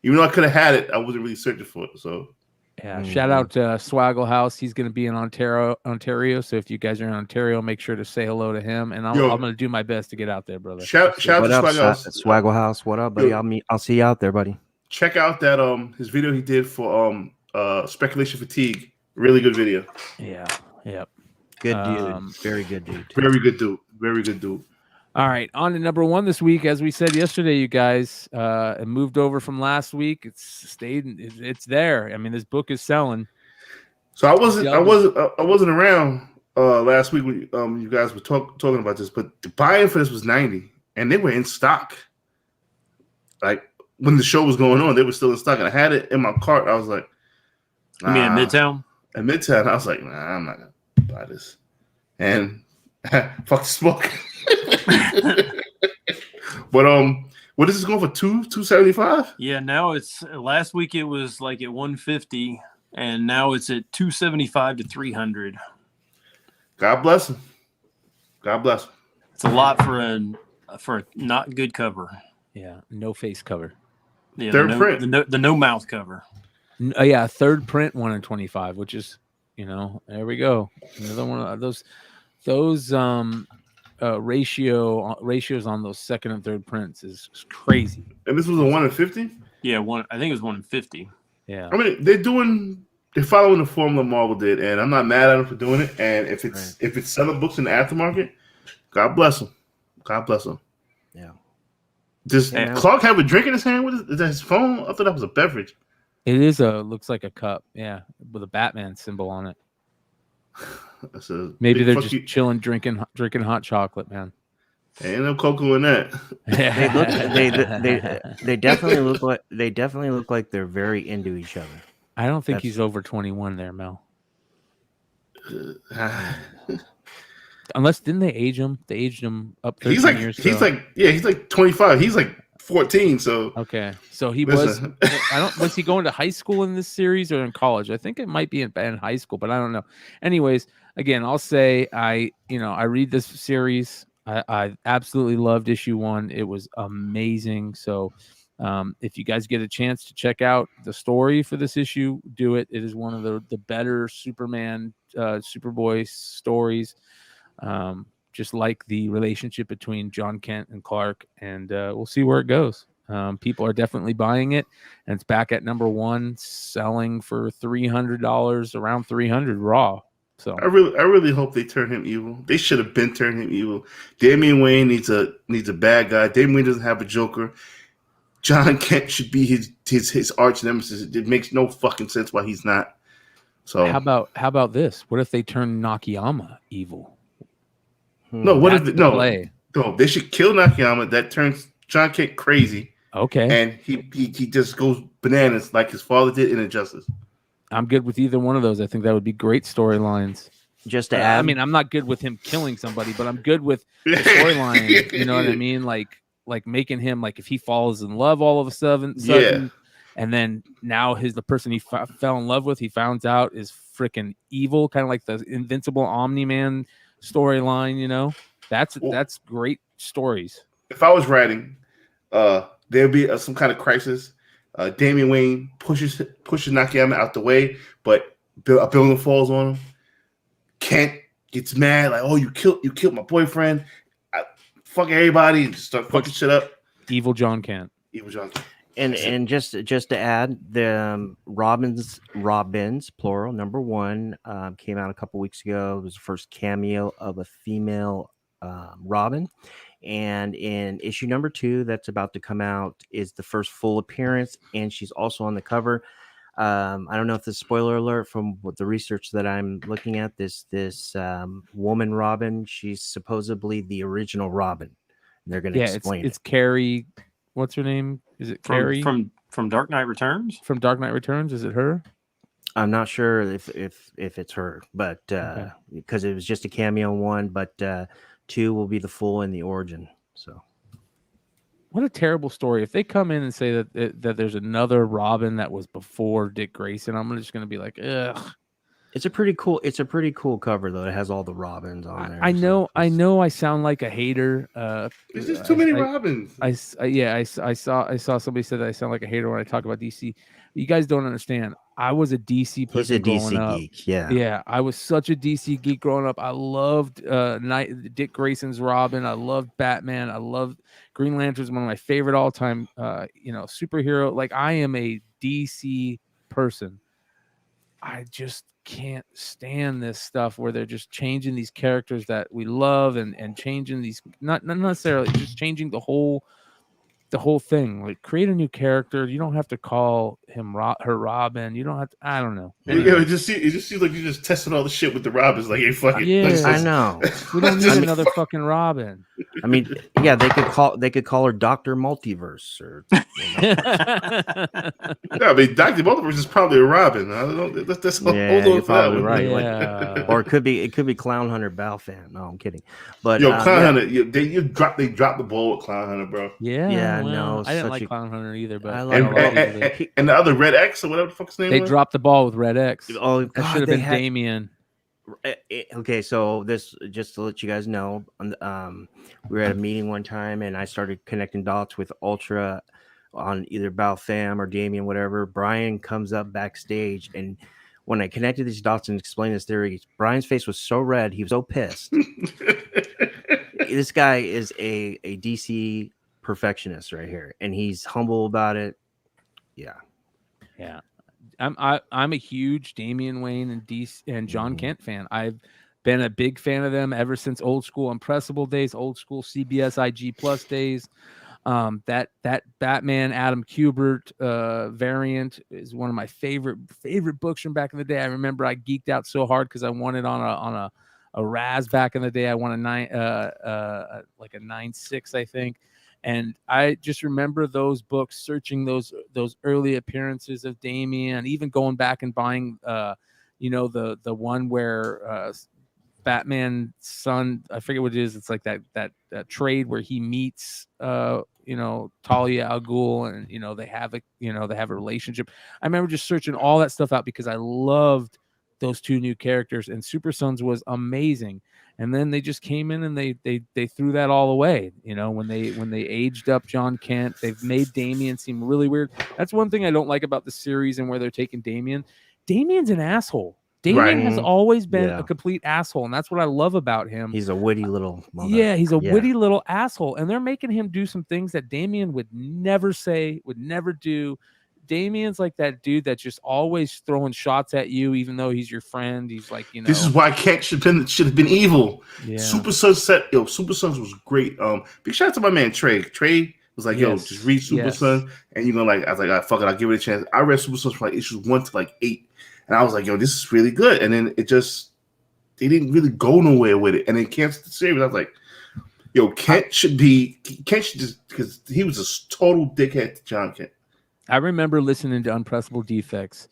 even though I could have had it, I wasn't really searching for it. So yeah, shout out to Swaggle House. He's going to be in Ontario. So if you guys are in Ontario, make sure to say hello to him. And I'm going to do my best to get out there, brother. Shout out to Swaggle House. Swaggle House, what up, buddy? I'll see you out there, buddy. Check out that his video he did for Speculation Fatigue. Really good video. Yeah. Yep. Good dude. Very good dude. Very good dude. Very good dude. All right, on to number 1 this week. As we said yesterday, you guys, it moved over from last week. It's stayed. It's there. I mean, this book is selling. So I wasn't around last week when you guys were talking about this, but the buy-in for this was $90, and they were in stock. Like when the show was going on, they were still in stock, and I had it in my cart. I was like, "I mean, at Midtown." At Midtown, I was like, "Nah, I'm not gonna buy this." And fuck the smoke. But what is this going for? $275? Yeah, now it's last week it was like at $150, and now it's at $275 to $300. God bless him. God bless him. It's a lot for a not good cover. Yeah, no face cover. Yeah, third print. The no mouth cover. Yeah, third print 1 in 25, which is there we go. Another one of those ratios on those second and third prints is crazy. And this was a 1 in 50? Yeah, I think it was 1 in 50. Yeah. I mean, they're following the formula Marvel did, and I'm not mad at them for doing it. And if it's selling books in the aftermarket, God bless them. God bless them. Yeah. Does Clark have a drink in his hand? Is that his phone? I thought that was a beverage. It is looks like a cup, yeah, with a Batman symbol on it. I said, Maybe big they're fuck just you. chilling, drinking hot chocolate, man. Ain't no cocoa in that. They definitely look like they're very into each other. I don't think That's- he's over 21 there, Mel. Unless didn't they age him? They aged him up 13 years. He's like 25. He's like 14. So okay, so he listen. was he going to high school in this series or in college? I think it might be in high school, but I don't know. Anyways, again, I'll say I read this series. I absolutely loved issue 1. It was amazing. So if you guys get a chance to check out the story for this issue, do it. It is one of the better Superman, Superboy stories. Just like the relationship between John Kent and Clark, and we'll see where it goes. People are definitely buying it, and it's back at number 1, selling for $300, around $300 raw. So I really hope they turn him evil. They should have been turning him evil. Damian Wayne needs a bad guy. Damian Wayne doesn't have a Joker. John Kent should be his arch nemesis. It makes no fucking sense why he's not. So how about this? What if they turn Nakayama evil? No, what That's if the play. No, they should kill Nakayama. That turns John Kent crazy. Okay. And he just goes bananas like his father did in Injustice. I'm good with either one of those. I think that would be great storylines. Just to add, I mean, I'm not good with him killing somebody, but I'm good with the storyline. You know what I mean? Like making him, like, if he falls in love all of a sudden, and then now the person he fell in love with, he finds out is freaking evil, kind of like the Invincible Omni-Man storyline. You know, that's great stories. If I was writing, there'd be some kind of crisis. Damian Wayne pushes Nakayama out the way, but a building falls on him. Kent gets mad, like, "Oh, you killed my boyfriend! Fuck everybody!" And just start fucking shit up. Evil John Kent. Evil John Kent. And just to add, the Robins plural #1 came out a couple weeks ago. It was the first cameo of a female Robin. And in issue #2 that's about to come out is the first full appearance, and she's also on the cover. I don't know if this is spoiler alert from what the research that I'm looking at. This woman Robin, she's supposedly the original Robin. And they're going to explain it's Carrie. What's her name? Is it Carrie from Dark Knight Returns? From Dark Knight Returns, is it her? I'm not sure if it's her, but because it was just a cameo 1, but 2 will be the full and the origin. So, what a terrible story! If they come in and say that there's another Robin that was before Dick Grayson, I'm just going to be like, ugh. It's a pretty cool cover though. It has all the Robins on there. I know. I sound like a hater. There's just too many Robins. I saw somebody said that I sound like a hater when I talk about DC. You guys don't understand. I was a DC person. He's a growing DC up. geek, yeah. Yeah, I was such a DC geek growing up. I loved Dick Grayson's Robin. I loved Batman. I loved Green Lantern's one of my favorite all-time superhero. Like, I am a DC person. I just can't stand this stuff where they're just changing these characters that we love and changing these, not necessarily just changing the whole thing. Like, create a new character. You don't have to call him her Robin. You don't have to. I don't know. Anyway. Yeah, it just seems like you're just testing all the shit with the Robins. Like, hey, fucking. Yeah, I know. We don't need another fucking Robin. I mean, yeah, they could call her Dr. Multiverse or. Yeah, I mean, Dr. Multiverse is probably a Robin. I don't know. That's you're probably right. Yeah. Or it could be Clown Hunter Balfan. No, I'm kidding. But Clown Hunter, they dropped the ball with Clown Hunter, bro. Yeah, no, I didn't like Clown Hunter either, but and the other Red X or whatever the fuck's name. They was? dropped the ball with Red X. Oh, that should have been Damien. Okay, so this, just to let you guys know, we were at a meeting one time, and I started connecting dots with Ultra on either Balfam or Damien, whatever. Brian comes up backstage, and when I connected these dots and explained this theory, Brian's face was so red, he was so pissed. This guy is a DC perfectionist right here, and he's humble about it. Yeah. I'm a huge Damian Wayne and DC and John Kent fan. I've been a big fan of them ever since old school Impressible days, old school CBSI G+ days. That Batman Adam Kubert variant is one of my favorite books from back in the day. I remember I geeked out so hard because I won it on a Raz back in the day. I won a 9.6, I think. And I just remember those books, searching those early appearances of Damian, even going back and buying, the one where Batman's son, I forget what it is. It's like that trade where he meets, Talia al Ghul, and they have a relationship. I remember just searching all that stuff out because I loved those two new characters, and Super Sons was amazing. And then they just came in and they threw that all away. When they aged up John Kent, they've made Damian seem really weird. That's one thing I don't like about the series and where they're taking Damian. Damian's an asshole. Damian has always been a complete asshole, and that's what I love about him. He's a witty little mother. Yeah, he's a witty little asshole, and they're making him do some things that Damian would never say, would never do. Damian's like that dude that's just always throwing shots at you, even though he's your friend. He's like, This is why Kent should have been evil. Yeah. Super Sons Super Sons was great. Big shout out to my man Trey. Trey was like, just read Super Sons, and you're gonna like. I was like, fuck it, I'll give it a chance. I read Super Sons from like issues 1 to like 8, and I was like, this is really good. And then they didn't really go nowhere with it, and then canceled the series. I was like, Kent should just, because he was a total dickhead to John Kent. I remember listening to Unpressable Defects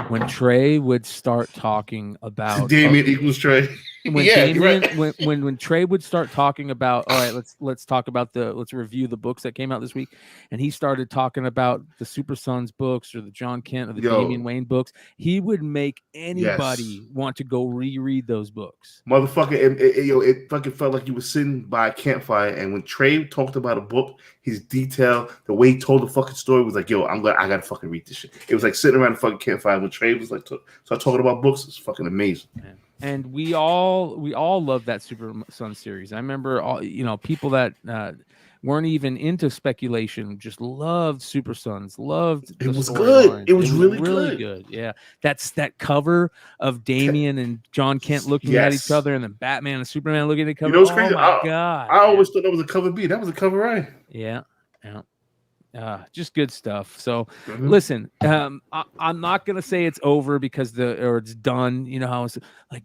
when Trey would start talking about Damian equals Trey. When Trey would start talking about, all right, let's talk about let's review the books that came out this week, and he started talking about the Super Sons books or the John Kent or the Damian Wayne books. He would make anybody want to go reread those books. Motherfucker, it fucking felt like you were sitting by a campfire, and when Trey talked about a book, his detail, the way he told the fucking story was like, I gotta fucking read this shit. It was like sitting around the fucking campfire when Trey was like, start talking about books. It's fucking amazing. Yeah. And we all love that Super Sun series. I remember people that weren't even into speculation just loved Super Sons. Loved it was good. It was really good. Yeah, that's that cover of Damian and John Kent looking at each other, and then Batman and Superman looking at each other. What's crazy? My God! I always thought that was a cover B. That was a cover A. Yeah. Just good stuff. So listen, I'm not gonna say it's over because it's done. You know how it's like,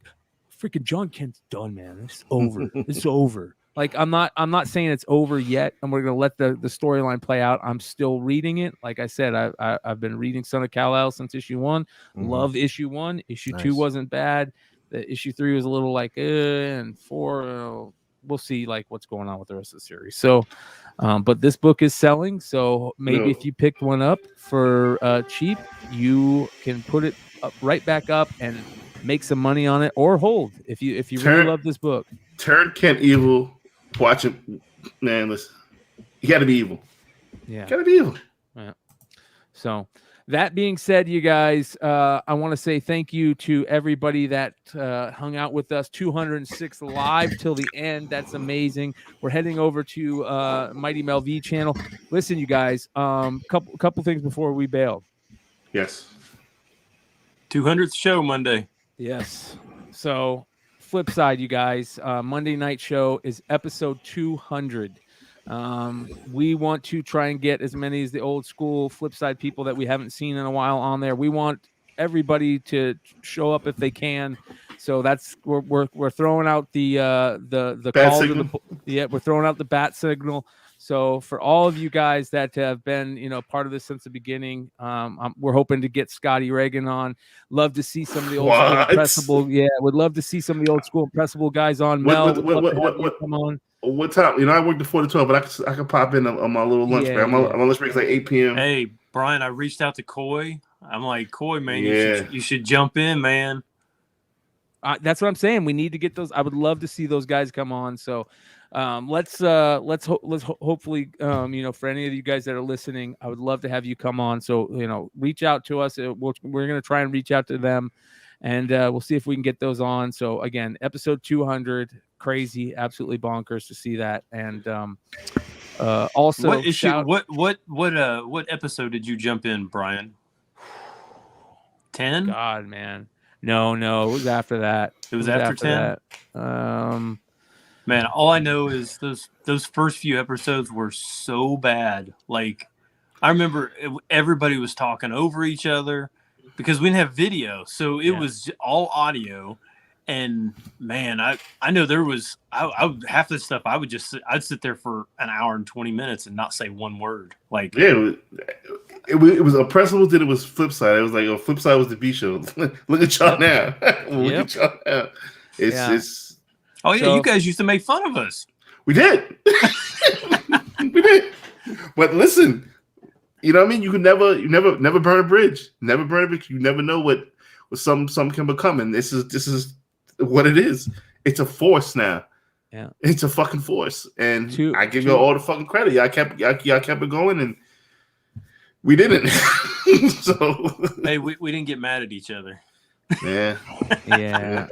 freaking John Kent's done, man. It's over. It's over. Like I'm not saying it's over yet, and we're gonna let the storyline play out. I'm still reading it. Like I said, I've been reading Son of Kal-El since issue 1. Love issue 1. Issue 2 wasn't bad. The issue 3 was a little like, and 4. We'll see like what's going on with the rest of the series. So, but this book is selling. So maybe if you picked one up for cheap, you can put it right back up and make some money on it, or hold if you really love this book. Turn Kent evil. Watch it, man. Listen, you got to be evil. Yeah, got to be evil. Yeah. So. That being said, you guys, I want to say thank you to everybody that hung out with us. 206 live till the end. That's amazing. We're heading over to Mighty Mel V channel. Listen, you guys, couple things before we bail. Yes. 200th show Monday. Yes. So, Flipside, you guys, Monday night show is episode 200. We want to try and get as many as the old school Flipside people that we haven't seen in a while on there. We want everybody to show up if they can. So that's we're throwing out the call to we're throwing out the bat signal. So for all of you guys that have been, part of this since the beginning, we're hoping to get Scotty Reagan on. Love to see some of the old school impressible. Yeah, would love to see some of the old school impressible guys on. Mel, come on. What time? I work before the 12, but I can pop in on my little lunch break. My lunch break is like 8 p.m. Hey, Brian, I reached out to Coy. I'm like, Coy, man, you should jump in, man. That's what I'm saying. We need to get those. I would love to see those guys come on. So let's hopefully, for any of you guys that are listening, I would love to have you come on. So, reach out to us. We're going to try and reach out to them, and we'll see if we can get those on. So again, episode 200, crazy, absolutely bonkers to see that. And also, what issue? What episode did you jump in, Brian? 10? God, man. No, it was after that. It was after 10? That. Man, all I know is those first few episodes were so bad. Like, I remember everybody was talking over each other because we didn't have video, so it was all audio. And man, I know there was I half the stuff I'd sit there for an hour and 20 minutes and not say one word. Like, yeah, it was oppressive. Then it was Flipside. It was like Flipside was the B show. Look at y'all now. Look at y'all now. It's. Oh yeah, you guys used to make fun of us. We did. We did. But listen, you know what I mean? You never burn a bridge. Never burn a bridge. You never know what some can become. And this is what it is. It's a force now. Yeah. It's a fucking force. And I give you all the fucking credit. Y'all kept it going, and we didn't. So hey, we didn't get mad at each other. Yeah. Yeah.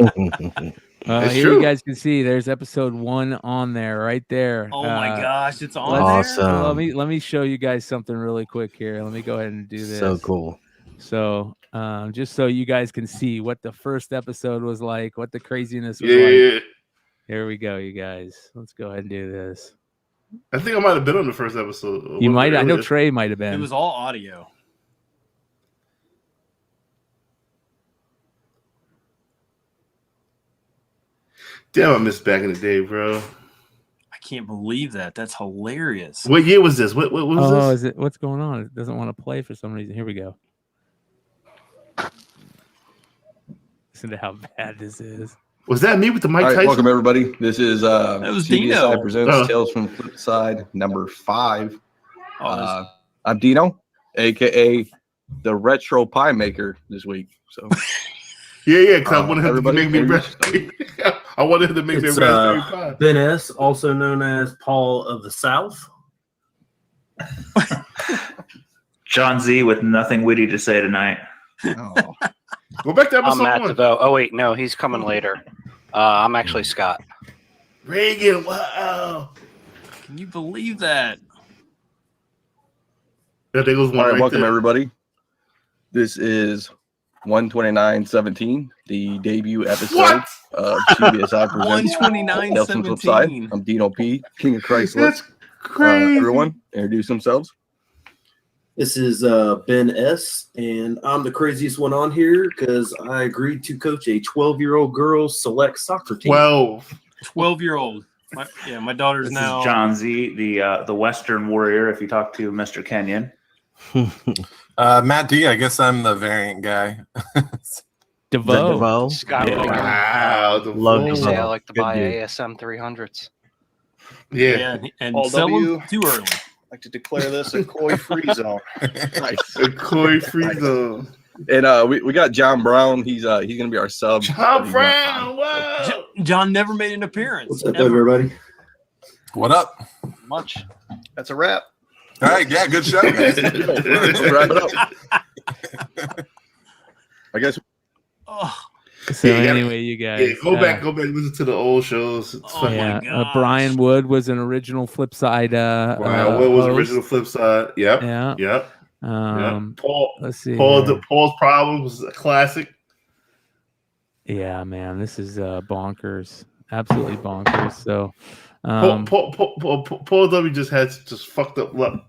Here true. you guys can see there's episode 1 on there, right there. Oh my gosh, it's on awesome. there. Let me show you guys something really quick here. Let me go ahead and do this. So cool. So just so you guys can see what the first episode was like, what the craziness was like. Here we go, you guys. Let's go ahead and do this. I think I might have been on the first episode. You might. I know Trey might have been. It was all audio. Damn, I missed back in the day, bro. I can't believe that. That's hilarious. What year was this? What was this? Oh, is it? What's going on? It doesn't want to play for some reason. Here we go. Listen to how bad this is. Was that me with the Mike Tyson? Welcome everybody. This is that was CBSI Dino. presents Tales from the Flipside number 5. I'm Dino, aka the Retro Pie Maker this week. So yeah, because I wanted him to everybody, make me recipe. I wanted him to make me a raspberry pie. Ben S., also known as Paul of the South. John Z with nothing witty to say tonight. oh. Go back to I'm episode Matt 1. DeVoe. Oh wait, no, he's coming later. I'm actually Scott. Reagan, wow. Can you believe that? Yeah, there goes one All right, right welcome there. everybody. This is 129.17, the debut episode What? of CBSI presents Tales from the Flipside. 129.17. I'm Dino P, King of Chrysler. That's crazy. Everyone, introduce themselves. This is Ben S., and I'm the craziest one on here because I agreed to coach a 12-year-old girls select soccer team. 12. 12-year-old. My daughter's This now is John Z, the Western Warrior. If you talk to Mr. Kenyon, Matt D, I guess I'm the variant guy. DeVoe. Scott, Wow. The Love full- to say I like to Good buy dude. ASM 300s. Yeah. and Paul sell W. them too early. Like to declare this a koi-free zone. A koi free zone. And we got John Brown. He's gonna be our sub. John Brown. Wow. John never made an appearance. What's up, ever. everybody? What up? Much. That's a wrap. All right, yeah, good show, guys. Let's wrap it up. I guess Oh, So Yeah, you gotta- anyway, you guys. Yeah, go back, listen to the old shows. It's Oh funny. my Yeah, gosh. Brian Wood was an original Flipside. Brian Wood was host. original Flipside. Yep. Yeah. Yep. Paul. Let's see. Paul's here. Problem was a classic. Yeah, man, this is bonkers. Absolutely bonkers. So, Paul W just had just fucked up luck.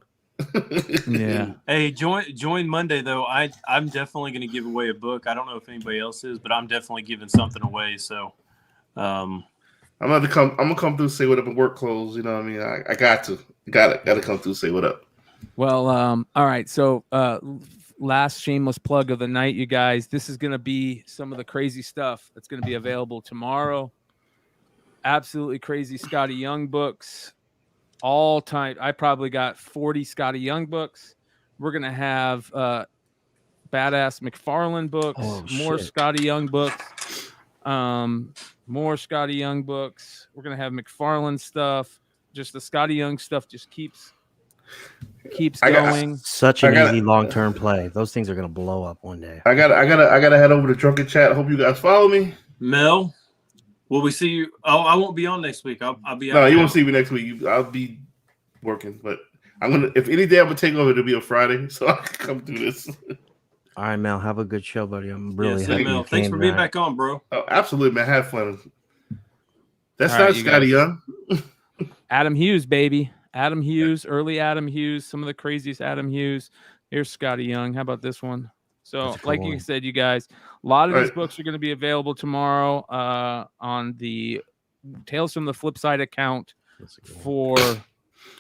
yeah. Hey, join Monday though. I'm definitely going to give away a book. I don't know if anybody else is, but I'm definitely giving something away. So, I'm gonna come through, say what up in work clothes. You know what I mean? I got to come through, say what up. Well, all right. So, last shameless plug of the night, you guys. This is going to be some of the crazy stuff that's going to be available tomorrow. Absolutely crazy Scotty Young books. All time. I probably got 40 Scotty Young books. We're going to have badass McFarlane books, more shit. Scotty Young books, more Scotty Young books. We're going to have McFarlane stuff. Just the Scotty Young stuff just keeps going. Such an I gotta- easy long-term play. Those things are gonna blow up one day. I gotta head over to Drunken Chat. I hope you guys follow me. Mel, will we see you? Oh, I won't be on next week. I'll be out. No, you now. won't see me next week. I'll be working, but I'm gonna. If any day I'm gonna take over, it'll be a Friday, so I can come do this. All right, Mel. Have a good show, buddy. I'm really Yeah, happy. Mel. you Thanks came for being back. back on, bro. Oh, absolutely, man. Have fun. That's All not right, you Scotty guys. Young. Adam Hughes, baby. Adam Hughes, early Adam Hughes, some of the craziest Adam Hughes. Here's Scotty Young. How about this one? So, like you said, you guys, a lot of these books are going to be available tomorrow on the Tales from the Flipside account for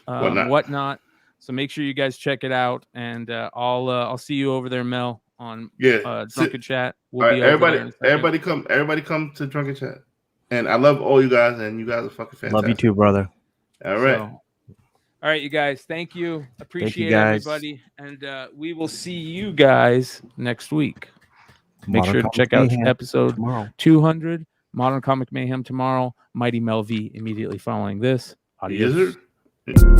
whatnot. So make sure you guys check it out, and I'll see you over there, Mel, on Drunken Chat. We'll be over there in a second. Everybody come to Drunken Chat. And I love all you guys, and you guys are fucking fantastic. Love you too, brother. All right. All right, you guys. Thank you. Appreciate guys. everybody. And we will see you guys next week. Make Modern sure to Comic check out Mayhem episode tomorrow. 200, Modern Comic Mayhem tomorrow, Mighty Mel V immediately following this. Adios. Yes, sir.